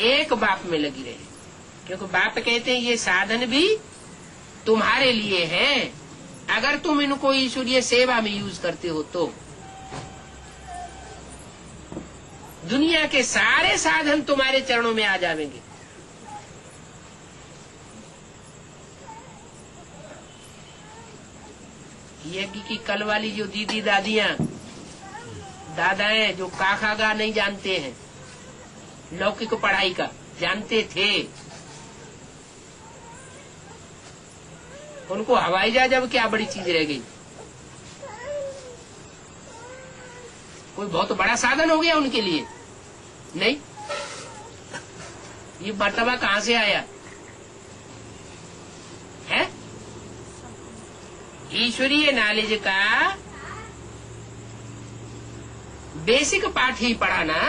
एक बाप में लगी रहे, क्योंकि बाप कहते हैं ये साधन भी तुम्हारे लिए हैं, अगर तुम इनको ईश्वरीय सेवा में यूज करते हो तो। दुनिया के सारे साधन तुम्हारे चरणों में आ जाएंगे। यज्ञ की कल वाली जो दीदी दादियां दादाएं जो काखागा नहीं जानते हैं, लौकिक पढ़ाई का जानते थे, उनको हवाई जहाज अब क्या बड़ी चीज रह गई। कोई बहुत बड़ा साधन हो गया उनके लिए? नहीं। ये मर्तबा कहाँ से आया है? ईश्वरीय नॉलेज का बेसिक पाठ ही पढ़ा ना,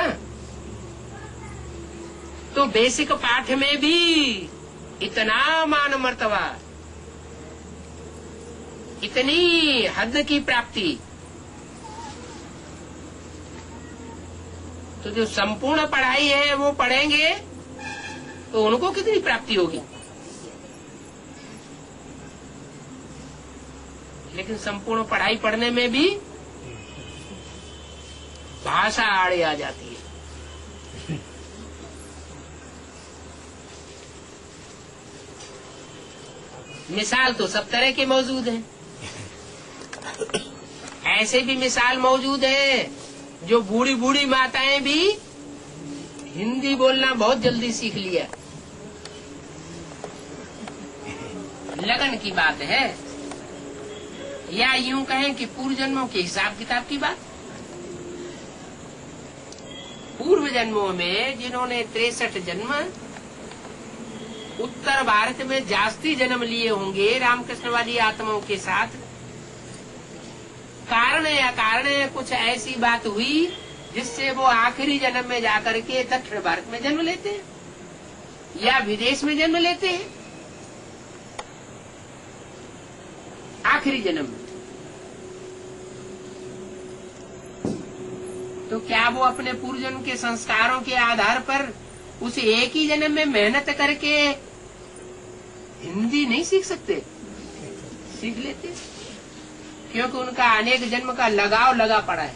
तो बेसिक पाठ में भी इतना मान मर्तबा, इतनी हद की प्राप्ति, तो जो संपूर्ण पढ़ाई है वो पढ़ेंगे तो उनको कितनी प्राप्ति होगी। लेकिन संपूर्ण पढ़ाई पढ़ने में भी भाषा आड़े आ जाती है। मिसाल तो सब तरह के मौजूद हैं। ऐसे भी मिसाल मौजूद है जो बूढ़ी बूढ़ी माताएं भी हिंदी बोलना बहुत जल्दी सीख लिया। लगन की बात है, या यूं कहें कि पूर्व जन्मों के हिसाब किताब की बात। पूर्व जन्मों में जिन्होंने 63 जन्म उत्तर भारत में जास्ती जन्म लिए होंगे रामकृष्ण वाली आत्माओं के साथ, कारण या कारण कुछ ऐसी बात हुई जिससे वो आखिरी जन्म में जाकर के दक्षिण भारत में जन्म लेते हैं या विदेश में जन्म लेते हैं आखिरी जन्म में। तो क्या वो अपने पूर्व जन्म के संस्कारों के आधार पर उस एक ही जन्म में मेहनत करके हिंदी नहीं सीख सकते? सीख लेते, क्योंकि उनका अनेक जन्म का लगाव लगा पड़ा है।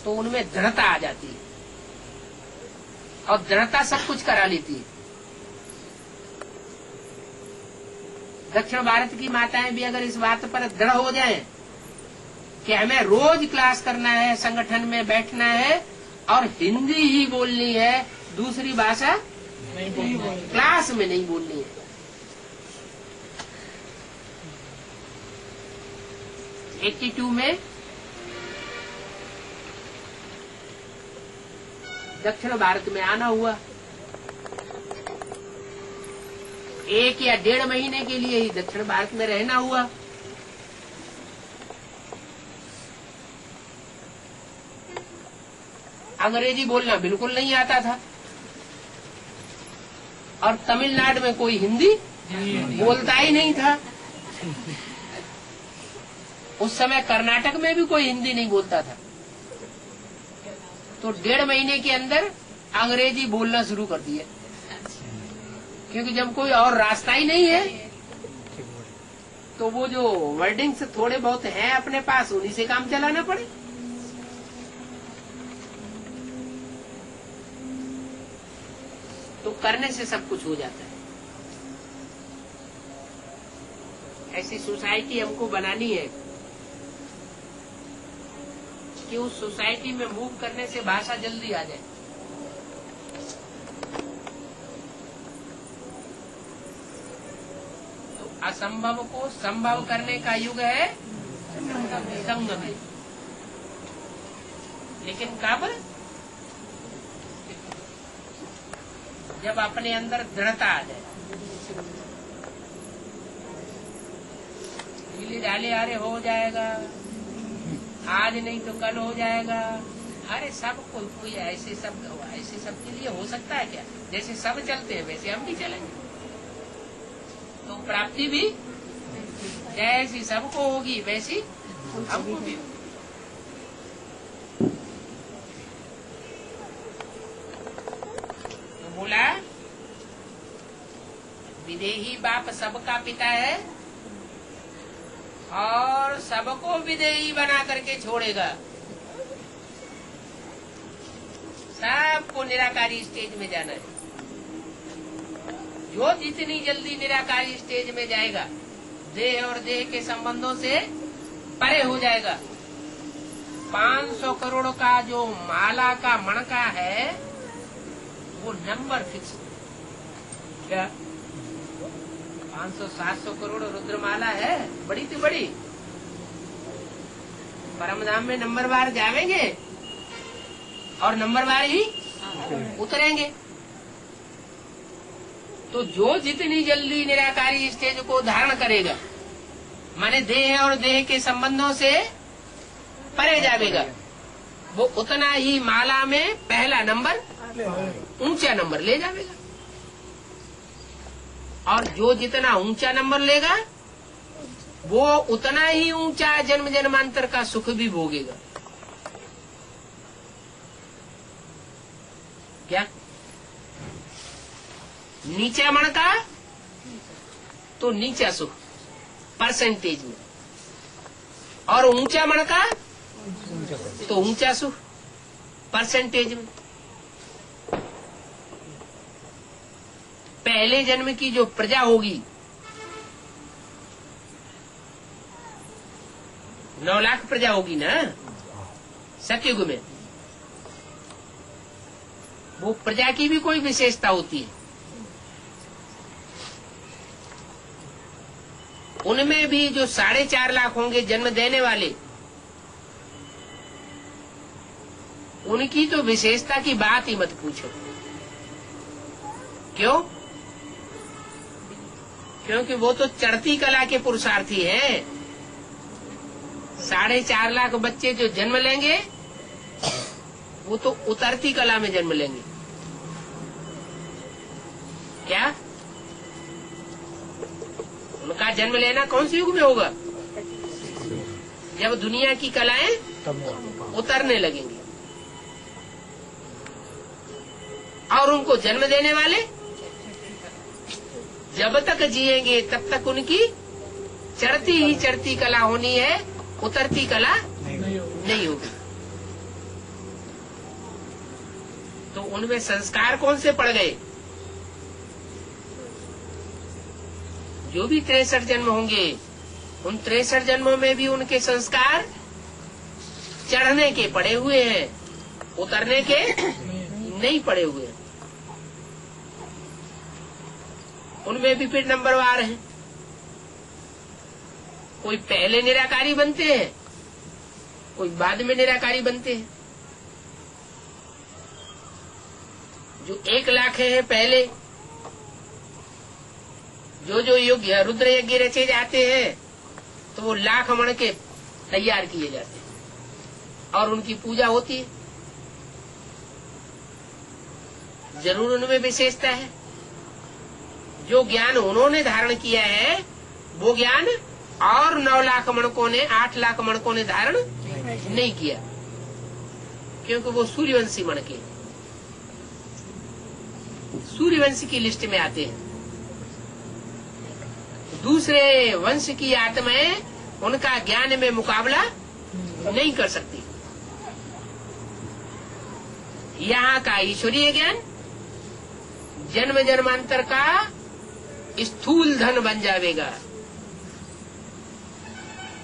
तो उनमें दृढ़ता आ जाती है और दृढ़ता सब कुछ करा लेती है। दक्षिण भारत की माताएं भी अगर इस बात पर दृढ़ हो जाएं कि हमें रोज क्लास करना है, संगठन में बैठना है और हिंदी ही बोलनी है, दूसरी भाषा क्लास में नहीं बोलनी है। '82 में दक्षिण भारत में आना हुआ। 1 या 1.5 महीने के लिए ही दक्षिण भारत में रहना हुआ। अंग्रेजी बोलना बिल्कुल नहीं आता था और तमिलनाडु में कोई हिंदी बोलता ही नहीं था। उस समय कर्नाटक में भी कोई हिंदी नहीं बोलता था। तो 1.5 महीने के अंदर अंग्रेजी बोलना शुरू कर दिया, क्योंकि जब कोई और रास्ता ही नहीं है तो वो जो वर्डिंग्स थोड़े बहुत हैं अपने पास उन्हीं से काम चलाना पड़े। तो करने से सब कुछ हो जाता है। ऐसी सोसाइटी हमको बनानी है कि उस सोसाइटी में मूव करने से भाषा जल्दी आ जाए। तो असंभव को संभव करने का युग है संगम। लेकिन कब? जब अपने अंदर दृढ़ता आ जाए। ढीले ढाले अरे हो जाएगा, आज नहीं तो कल हो जाएगा। अरे सब कोई ऐसे सब के लिए हो सकता है क्या? जैसे सब चलते हैं वैसे हम भी चलेंगे, तो प्राप्ति भी जैसी सबको होगी वैसी हमको भी। तो बोला विदेही बाप सबका पिता है और सबको विदेही बना करके छोड़ेगा। सबको निराकारी स्टेज में जाना है। जो जितनी जल्दी निराकारी स्टेज में जाएगा, देह और देह के संबंधों से परे हो जाएगा। 500 करोड़ का जो माला का मणका है वो नंबर फिक्स क्या 500-700 करोड़ रुद्रमाला है, बड़ी तो बड़ी। परमधाम में नंबरवार जावेंगे और नंबरवार ही उतरेंगे। तो जो जितनी जल्दी निराकारी स्टेज को धारण करेगा, माने देह और देह के संबंधों से परे जावेगा, वो उतना ही माला में पहला नंबर, ऊंचा नंबर ले जावेगा। और जो जितना ऊंचा नंबर लेगा वो उतना ही ऊंचा जन्म जन्मांतर का सुख भी भोगेगा। क्या नीचा मणका तो नीचा सुख परसेंटेज में, और ऊंचा मन का तो ऊंचा सुख परसेंटेज में। पहले जन्म की जो प्रजा होगी 9 लाख प्रजा होगी ना सतयुग में, वो प्रजा की भी कोई विशेषता होती है। उनमें भी जो 4.5 लाख होंगे जन्म देने वाले, उनकी तो विशेषता की बात ही मत पूछो। क्यों? क्योंकि वो तो चढ़ती कला के पुरुषार्थी हैं। 4.5 लाख बच्चे जो जन्म लेंगे वो तो उतरती कला में जन्म लेंगे। क्या उनका जन्म लेना कौन से युग में होगा? जब दुनिया की कलाएं उतरने लगेंगी। और उनको जन्म देने वाले जब तक जिएंगे तब तक उनकी चढ़ती ही चढ़ती कला होनी है, उतरती कला नहीं होगी। तो उनमें संस्कार कौन से पड़ गए? जो भी 63 जन्म होंगे, उन 63 जन्मों में भी उनके संस्कार चढ़ने के पड़े हुए हैं, उतरने के नहीं पड़े हुए हैं। उनमें भी फिर नंबरवार हैं। कोई पहले निराकारी बनते हैं, कोई बाद में निराकारी बनते हैं। जो 1 लाख है पहले, जो यज्ञ रुद्र यज्ञ रचे जाते हैं तो वो लाख मण के तैयार किए जाते हैं और उनकी पूजा होती है। जरूर उनमें विशेषता है। जो ज्ञान उन्होंने धारण किया है वो ज्ञान और 9 लाख मणकों ने, 8 लाख मणकों ने धारण नहीं किया, क्योंकि वो सूर्यवंशी मणके सूर्यवंश की लिस्ट में आते हैं। दूसरे वंश की आत्माएं उनका ज्ञान में मुकाबला नहीं कर सकती। यहाँ का ईश्वरीय ज्ञान जन्म जन्मांतर का स्थूल धन बन जाएगा।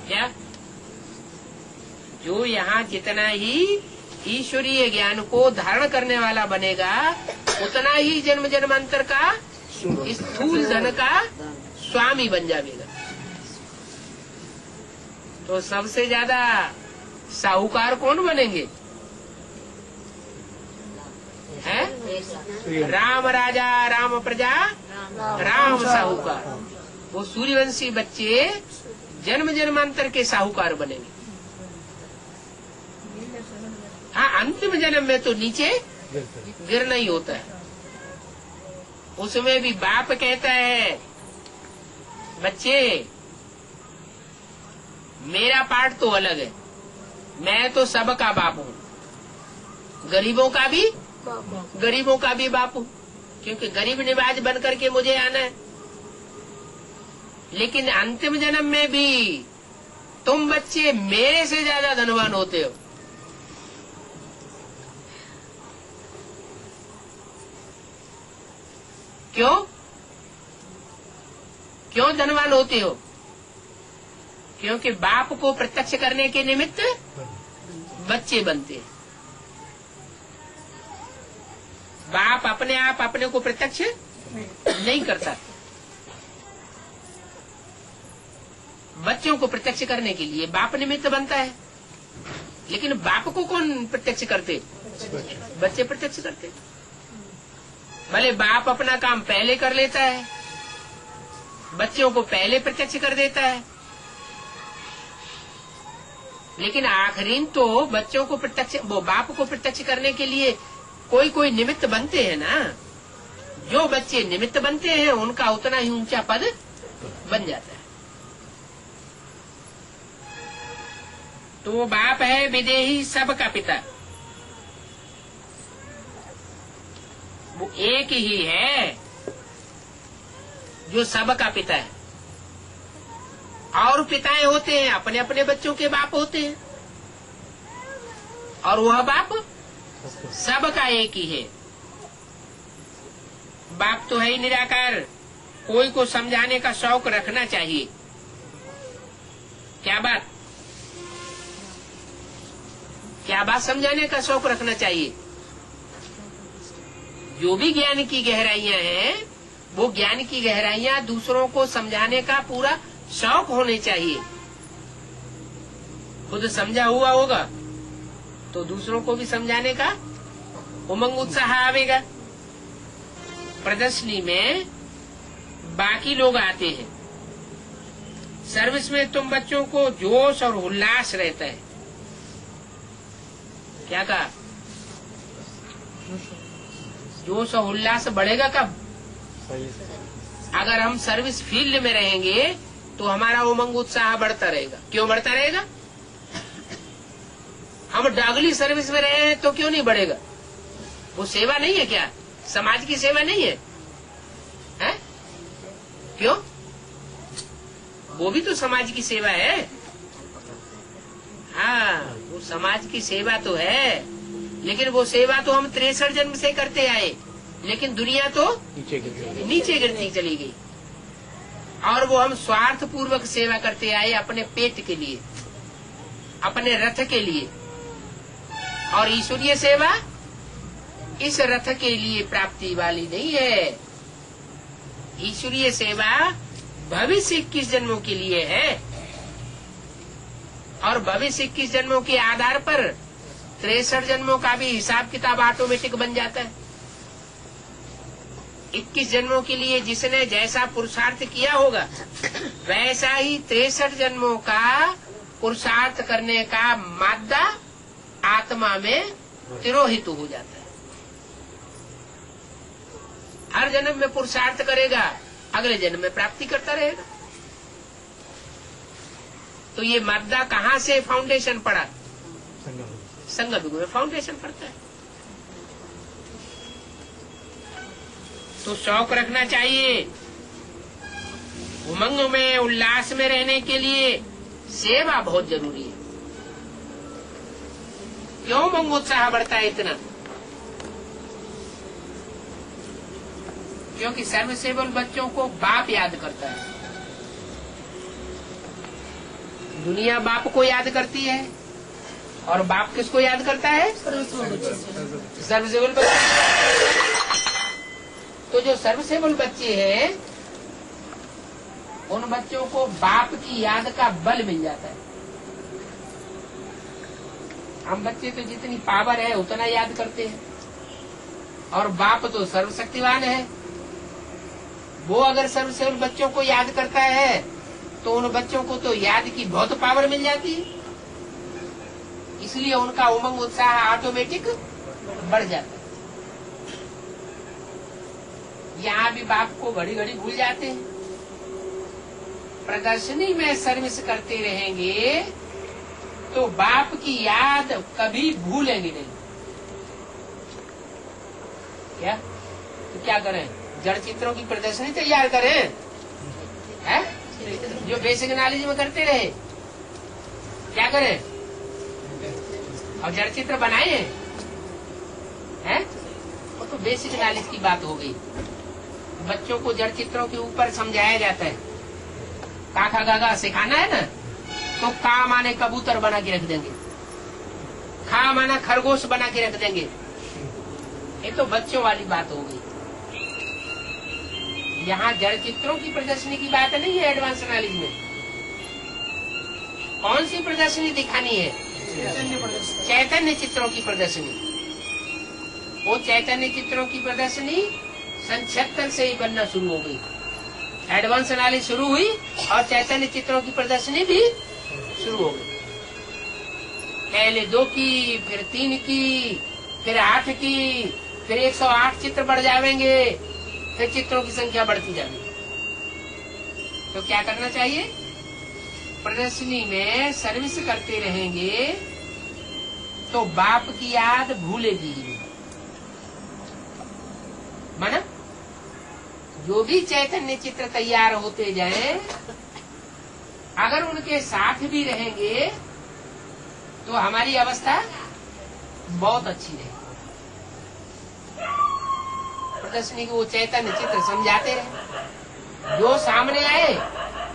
क्या? जो यहाँ जितना ही ईश्वरीय ज्ञान को धारण करने वाला बनेगा, उतना ही जन्म जन्मांतर का स्थूल धन का स्वामी बन जाएगा। तो सबसे ज्यादा साहूकार कौन बनेंगे? है राम राजा राम प्रजा राम साहूकार। वो सूर्यवंशी बच्चे जन्म जन्मांतर के साहूकार बनेंगे। हाँ, अंतिम जन्म में तो नीचे गिरना ही होता है। उसमें भी बाप कहता है, बच्चे मेरा पार्ट तो अलग है, मैं तो सबका बाप हूँ, गरीबों का भी बाप हूँ, क्योंकि गरीब निवाज बन करके मुझे आना है। लेकिन अंतिम जन्म में भी तुम बच्चे मेरे से ज्यादा धनवान होते हो। क्यों धनवान होते हो? क्योंकि बाप को प्रत्यक्ष करने के निमित्त बच्चे बनते हैं। बाप अपने आप अपने को प्रत्यक्ष नहीं करता। बच्चों को प्रत्यक्ष करने के लिए बाप निमित्त बनता है। लेकिन बाप को कौन प्रत्यक्ष करते? बच्चे प्रत्यक्ष करते। भले बाप अपना काम पहले कर लेता है, बच्चों को पहले प्रत्यक्ष कर देता है, लेकिन आखिरीन तो बच्चों को प्रत्यक्ष, वो बाप को प्रत्यक्ष करने के लिए कोई निमित्त बनते हैं ना। जो बच्चे निमित्त बनते हैं उनका उतना ही ऊंचा पद बन जाता है। तो वो बाप है विदेही सबका पिता। वो एक ही है जो सबका पिता है। और पिताएं होते हैं, अपने अपने बच्चों के बाप होते हैं, और वह बाप सबका एक ही है। बाप तो है ही निराकार। कोई को समझाने का शौक रखना चाहिए। क्या बात समझाने का शौक रखना चाहिए। जो भी ज्ञान की गहराइयां हैं, वो ज्ञान की गहराइयां दूसरों को समझाने का पूरा शौक होने चाहिए। खुद समझा हुआ होगा तो दूसरों को भी समझाने का उमंग उत्साह आवेगा। प्रदर्शनी में बाकी लोग आते हैं, सर्विस में तुम बच्चों को जोश और उल्लास रहता है। क्या कहा? जोश और उल्लास बढ़ेगा कब? अगर हम सर्विस फील्ड में रहेंगे तो हमारा उमंग उत्साह बढ़ता रहेगा। क्यों बढ़ता रहेगा? हम डागली सर्विस में रहे हैं तो क्यों नहीं बढ़ेगा? वो सेवा नहीं है क्या? समाज की सेवा नहीं है, है? क्यों? वो भी तो समाज की सेवा है। हाँ, वो समाज की सेवा तो है, लेकिन वो सेवा तो हम 63 जन्म से करते आए, लेकिन दुनिया तो नीचे गिरती चली गई। और वो हम स्वार्थ पूर्वक सेवा करते आए, अपने पेट के लिए, अपने रथ के लिए। और ईश्वरीय सेवा इस रथ के लिए प्राप्ति वाली नहीं है। ईश्वरीय सेवा भविष्य 21 जन्मों के लिए है, और भविष्य 21 जन्मों के आधार पर 63 जन्मों का भी हिसाब किताब ऑटोमेटिक बन जाता है। 21 जन्मों के लिए जिसने जैसा पुरुषार्थ किया होगा, वैसा ही 63 जन्मों का पुरुषार्थ करने का मादा आत्मा में तिरोहित हो जाता है। हर जन्म में पुरुषार्थ करेगा, अगले जन्म में प्राप्ति करता रहेगा। तो ये मादा कहाँ से फाउंडेशन पड़ा? संगम में फाउंडेशन पड़ता है। तो शौक रखना चाहिए। उमंग में, उल्लास में रहने के लिए सेवा बहुत जरूरी है। क्यों उमंग उत्साह बढ़ता है इतना? क्योंकि सर्विसेबल बच्चों को बाप याद करता है। दुनिया बाप को याद करती है, और बाप किसको याद करता है? सर्विसेबल बच्चे। तो जो सर्विसेबल बच्चे हैं, उन बच्चों को बाप की याद का बल मिल जाता है। हम बच्चे तो जितनी पावर है उतना याद करते हैं, और बाप तो सर्वशक्तिवान है। वो अगर सर्विसेबल बच्चों को याद करता है तो उन बच्चों को तो याद की बहुत पावर मिल जाती है, इसलिए उनका उमंग उत्साह ऑटोमेटिक बढ़ जाता है। यहाँ भी बाप को घड़ी घड़ी भूल जाते हैं। प्रदर्शनी में सर्विस करते रहेंगे तो बाप की याद कभी भूलेंगे नहीं। क्या? तो क्या करें? जड़ चित्रों की प्रदर्शनी तैयार करें, है? जो बेसिक नॉलेज में करते रहे। क्या करें? और जड़ चित्र बनाए हैं? वो तो बेसिक नॉलेज की बात हो गई। बच्चों को जड़ चित्रों के ऊपर समझाया जाता है। काका गागा सिखाना है ना, तो का माने कबूतर बना के रख देंगे, खा माना खरगोश बना के रख देंगे। ये तो बच्चों वाली बात हो गई। यहाँ जड़ चित्रों की प्रदर्शनी की बात नहीं है। एडवांस नॉलेज में कौन सी प्रदर्शनी दिखानी है? चैतन्य चित्रों की प्रदर्शनी। वो चैतन्य चित्रों की प्रदर्शनी सन 76 से ही बनना शुरू हो गई। एडवांस नॉलेज शुरू हुई और चैतन्य चित्रों की प्रदर्शनी भी शुरू हो गई। पहले 2 की, फिर 3 की, फिर 8 की, फिर 108 चित्र बढ़ जाएंगे, फिर चित्रों की संख्या बढ़ती जाएगी। तो क्या करना चाहिए? प्रदर्शनी में सर्विस करते रहेंगे तो बाप की याद भूलेगी ही। माना जो भी चैतन्य चित्र तैयार होते जाए, अगर उनके साथ भी रहेंगे तो हमारी अवस्था बहुत अच्छी रहेगी। प्रदर्शनी को वो चैतन्य चित्र समझाते रहे, जो सामने आए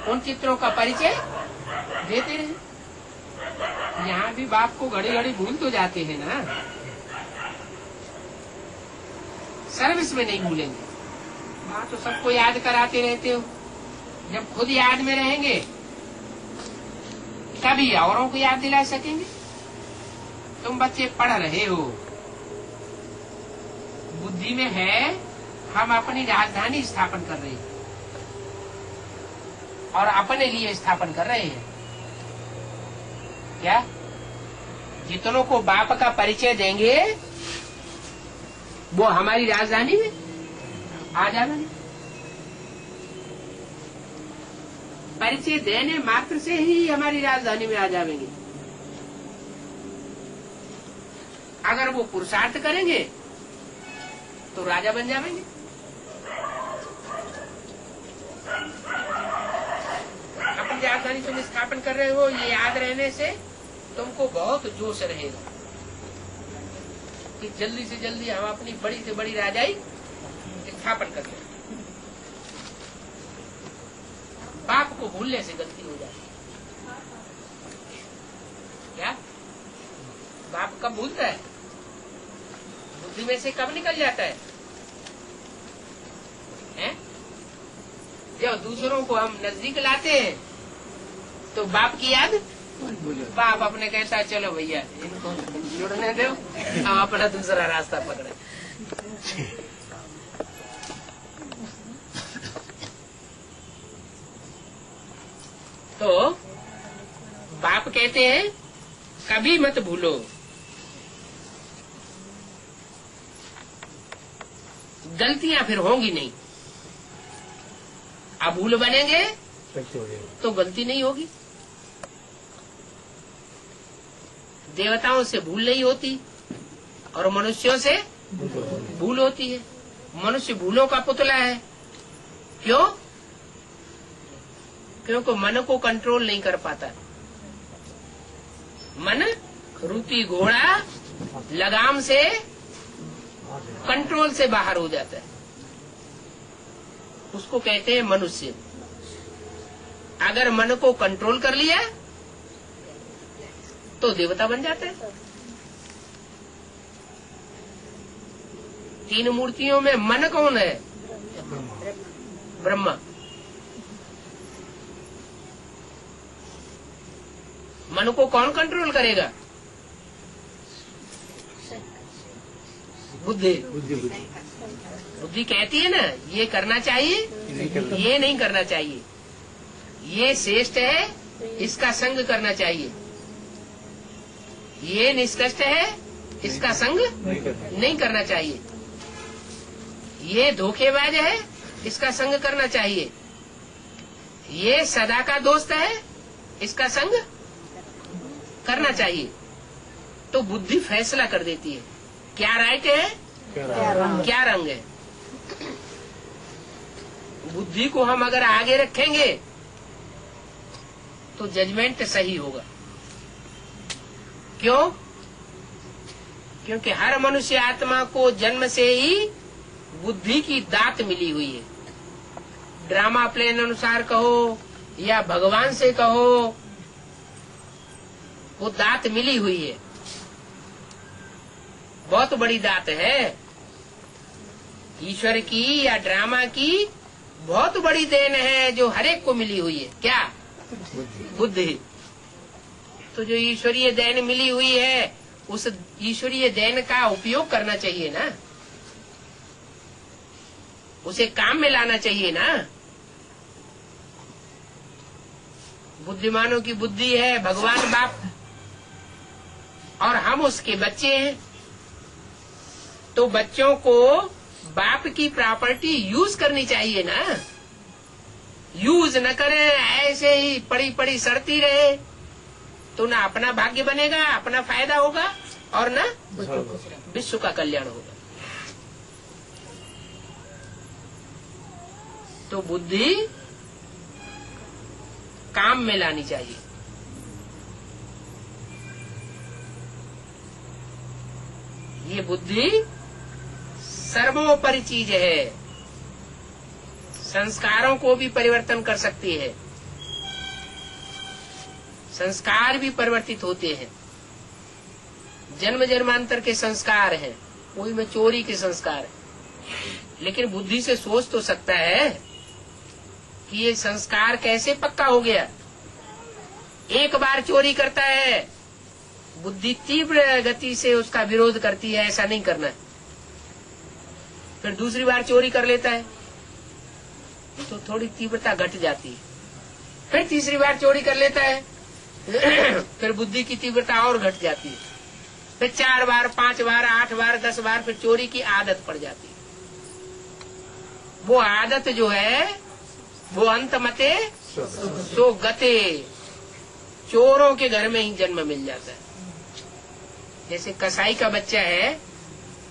उन चित्रों का परिचय देते रहे। यहाँ भी बाप को घड़ी घड़ी भूल तो जाते हैं ना, सर्विस में नहीं भूलेंगे। वहाँ तो सबको याद कराते रहते हो। जब खुद याद में रहेंगे तभी औरों को याद दिला सकेंगे। तुम बच्चे पढ़ रहे हो, बुद्धि में है हम अपनी राजधानी स्थापन कर रहे हैं और अपने लिए स्थापन कर रहे हैं। क्या जितनों को बाप का परिचय देंगे वो हमारी राजधानी में आ जाएंगे। परिचय देने मात्र से ही हमारी राजधानी में आ जाएंगे। अगर वो पुरुषार्थ करेंगे तो राजा बन जाएंगे। अपनी राजधानी तुम स्थापन कर रहे हो, ये याद रहने से तुमको बहुत जोश रहेगा कि जल्दी से जल्दी हम अपनी बड़ी से बड़ी राजाई स्थापन कर लें। बाप को भूलने से गलती हो जाती है। क्या बाप कब भूलता है? बुद्धि में से कब निकल जाता है? जब दूसरों को हम नजदीक लाते हैं तो बाप की याद, बाप अपने कहता है चलो भैया इनको जुड़ने दो, हम अपना दूसरा रास्ता पकड़े। तो बाप कहते हैं कभी मत भूलो। गलतियां फिर होंगी नहीं। अभूल बनेंगे तो गलती नहीं होगी। देवताओं से भूल नहीं होती और मनुष्यों से भूल होती है। मनुष्य भूलों का पुतला है। क्यों? क्योंकि मन को कंट्रोल नहीं कर पाता। मन रूपी घोड़ा लगाम से कंट्रोल से बाहर हो जाता है, उसको कहते हैं मनुष्य। अगर मन को कंट्रोल कर लिया तो देवता बन जाता है। तीन मूर्तियों में मन कौन है? ब्रह्मा। मन को कौन कंट्रोल करेगा? बुद्धि। बुद्धि कहती है ना ये करना चाहिए, ये नहीं करना चाहिए, ये श्रेष्ठ है, इसका संग करना चाहिए, ये निष्कष्ट है, इसका संग नहीं करना चाहिए, ये धोखेबाज है, इसका संग करना चाहिए, ये सदा का दोस्त है, इसका संग करना चाहिए। तो बुद्धि फैसला कर देती है क्या राइट है, क्या रंग है। बुद्धि को हम अगर आगे रखेंगे तो जजमेंट सही होगा। क्यों? क्योंकि हर मनुष्य आत्मा को जन्म से ही बुद्धि की दात मिली हुई है। ड्रामा प्लेन अनुसार कहो या भगवान से कहो, वो दात मिली हुई है। बहुत बड़ी दात है। ईश्वर की या ड्रामा की बहुत बड़ी देन है जो हरेक को मिली हुई है। क्या? बुद्धि। तो जो ईश्वरीय देन मिली हुई है उस ईश्वरीय देन का उपयोग करना चाहिए ना, उसे काम में लाना चाहिए ना। बुद्धिमानों की बुद्धि है भगवान बाप और हम उसके बच्चे हैं। तो बच्चों को बाप की प्रॉपर्टी यूज करनी चाहिए ना। यूज न करें, ऐसे ही पड़ी पड़ी सड़ती रहे तो ना अपना भाग्य बनेगा, अपना फायदा होगा और न विश्व का कल्याण होगा। तो बुद्धि काम में लानी चाहिए। ये बुद्धि सर्वोपरि चीज है, संस्कारों को भी परिवर्तन कर सकती है, संस्कार भी परिवर्तित होते हैं। जन्म जन्मांतर के संस्कार हैं, कोई में चोरी के संस्कार है, लेकिन बुद्धि से सोच तो सकता है कि ये संस्कार कैसे पक्का हो गया। एक बार चोरी करता है, बुद्धि तीव्र गति से उसका विरोध करती है, ऐसा नहीं करना है। फिर दूसरी बार चोरी कर लेता है तो थोड़ी तीव्रता घट जाती है। फिर तीसरी बार चोरी कर लेता है फिर बुद्धि की तीव्रता और घट जाती है। फिर 4 बार, 5 बार, 8 बार, 10 बार फिर चोरी की आदत पड़ जाती है। वो आदत जो है वो अंत मते सो गते, चोरों के घर में ही जन्म मिल जाता है। जैसे कसाई का बच्चा है,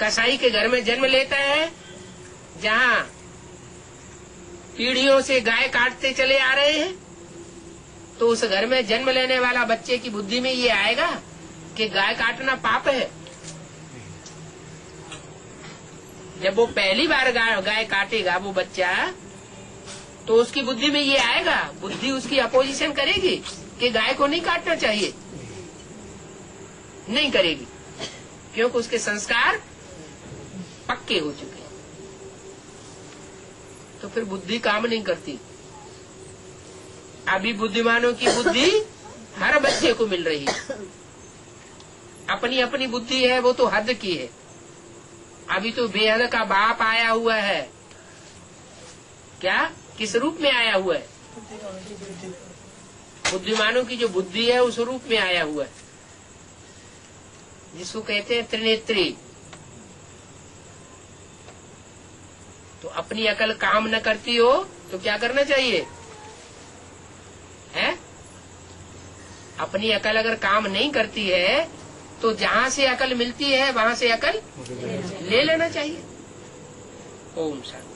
कसाई के घर में जन्म लेता है, जहाँ पीढ़ियों से गाय काटते चले आ रहे हैं, तो उस घर में जन्म लेने वाला बच्चे की बुद्धि में ये आएगा कि गाय काटना पाप है। जब वो पहली बार गाय काटेगा वो बच्चा, तो उसकी बुद्धि में ये आएगा, बुद्धि उसकी अपोजिशन करेगी कि गाय को नहीं काटना चाहिए, नहीं करेगी, क्योंकि उसके संस्कार पक्के हो चुके हैं। तो फिर बुद्धि काम नहीं करती। अभी बुद्धिमानों की बुद्धि हर बच्चे को मिल रही है, अपनी अपनी बुद्धि है, वो तो हद की है। अभी तो बेहद का बाप आया हुआ है, क्या किस रूप में आया हुआ है? बुद्धिमानों की जो बुद्धि है उस रूप में आया हुआ है, जिसको कहते हैं त्रिनेत्री। तो अपनी अकल काम न करती हो तो क्या करना चाहिए है? अपनी अकल अगर काम नहीं करती है तो जहाँ से अकल मिलती है वहाँ से अकल ले लेना चाहिए। ओम शांति।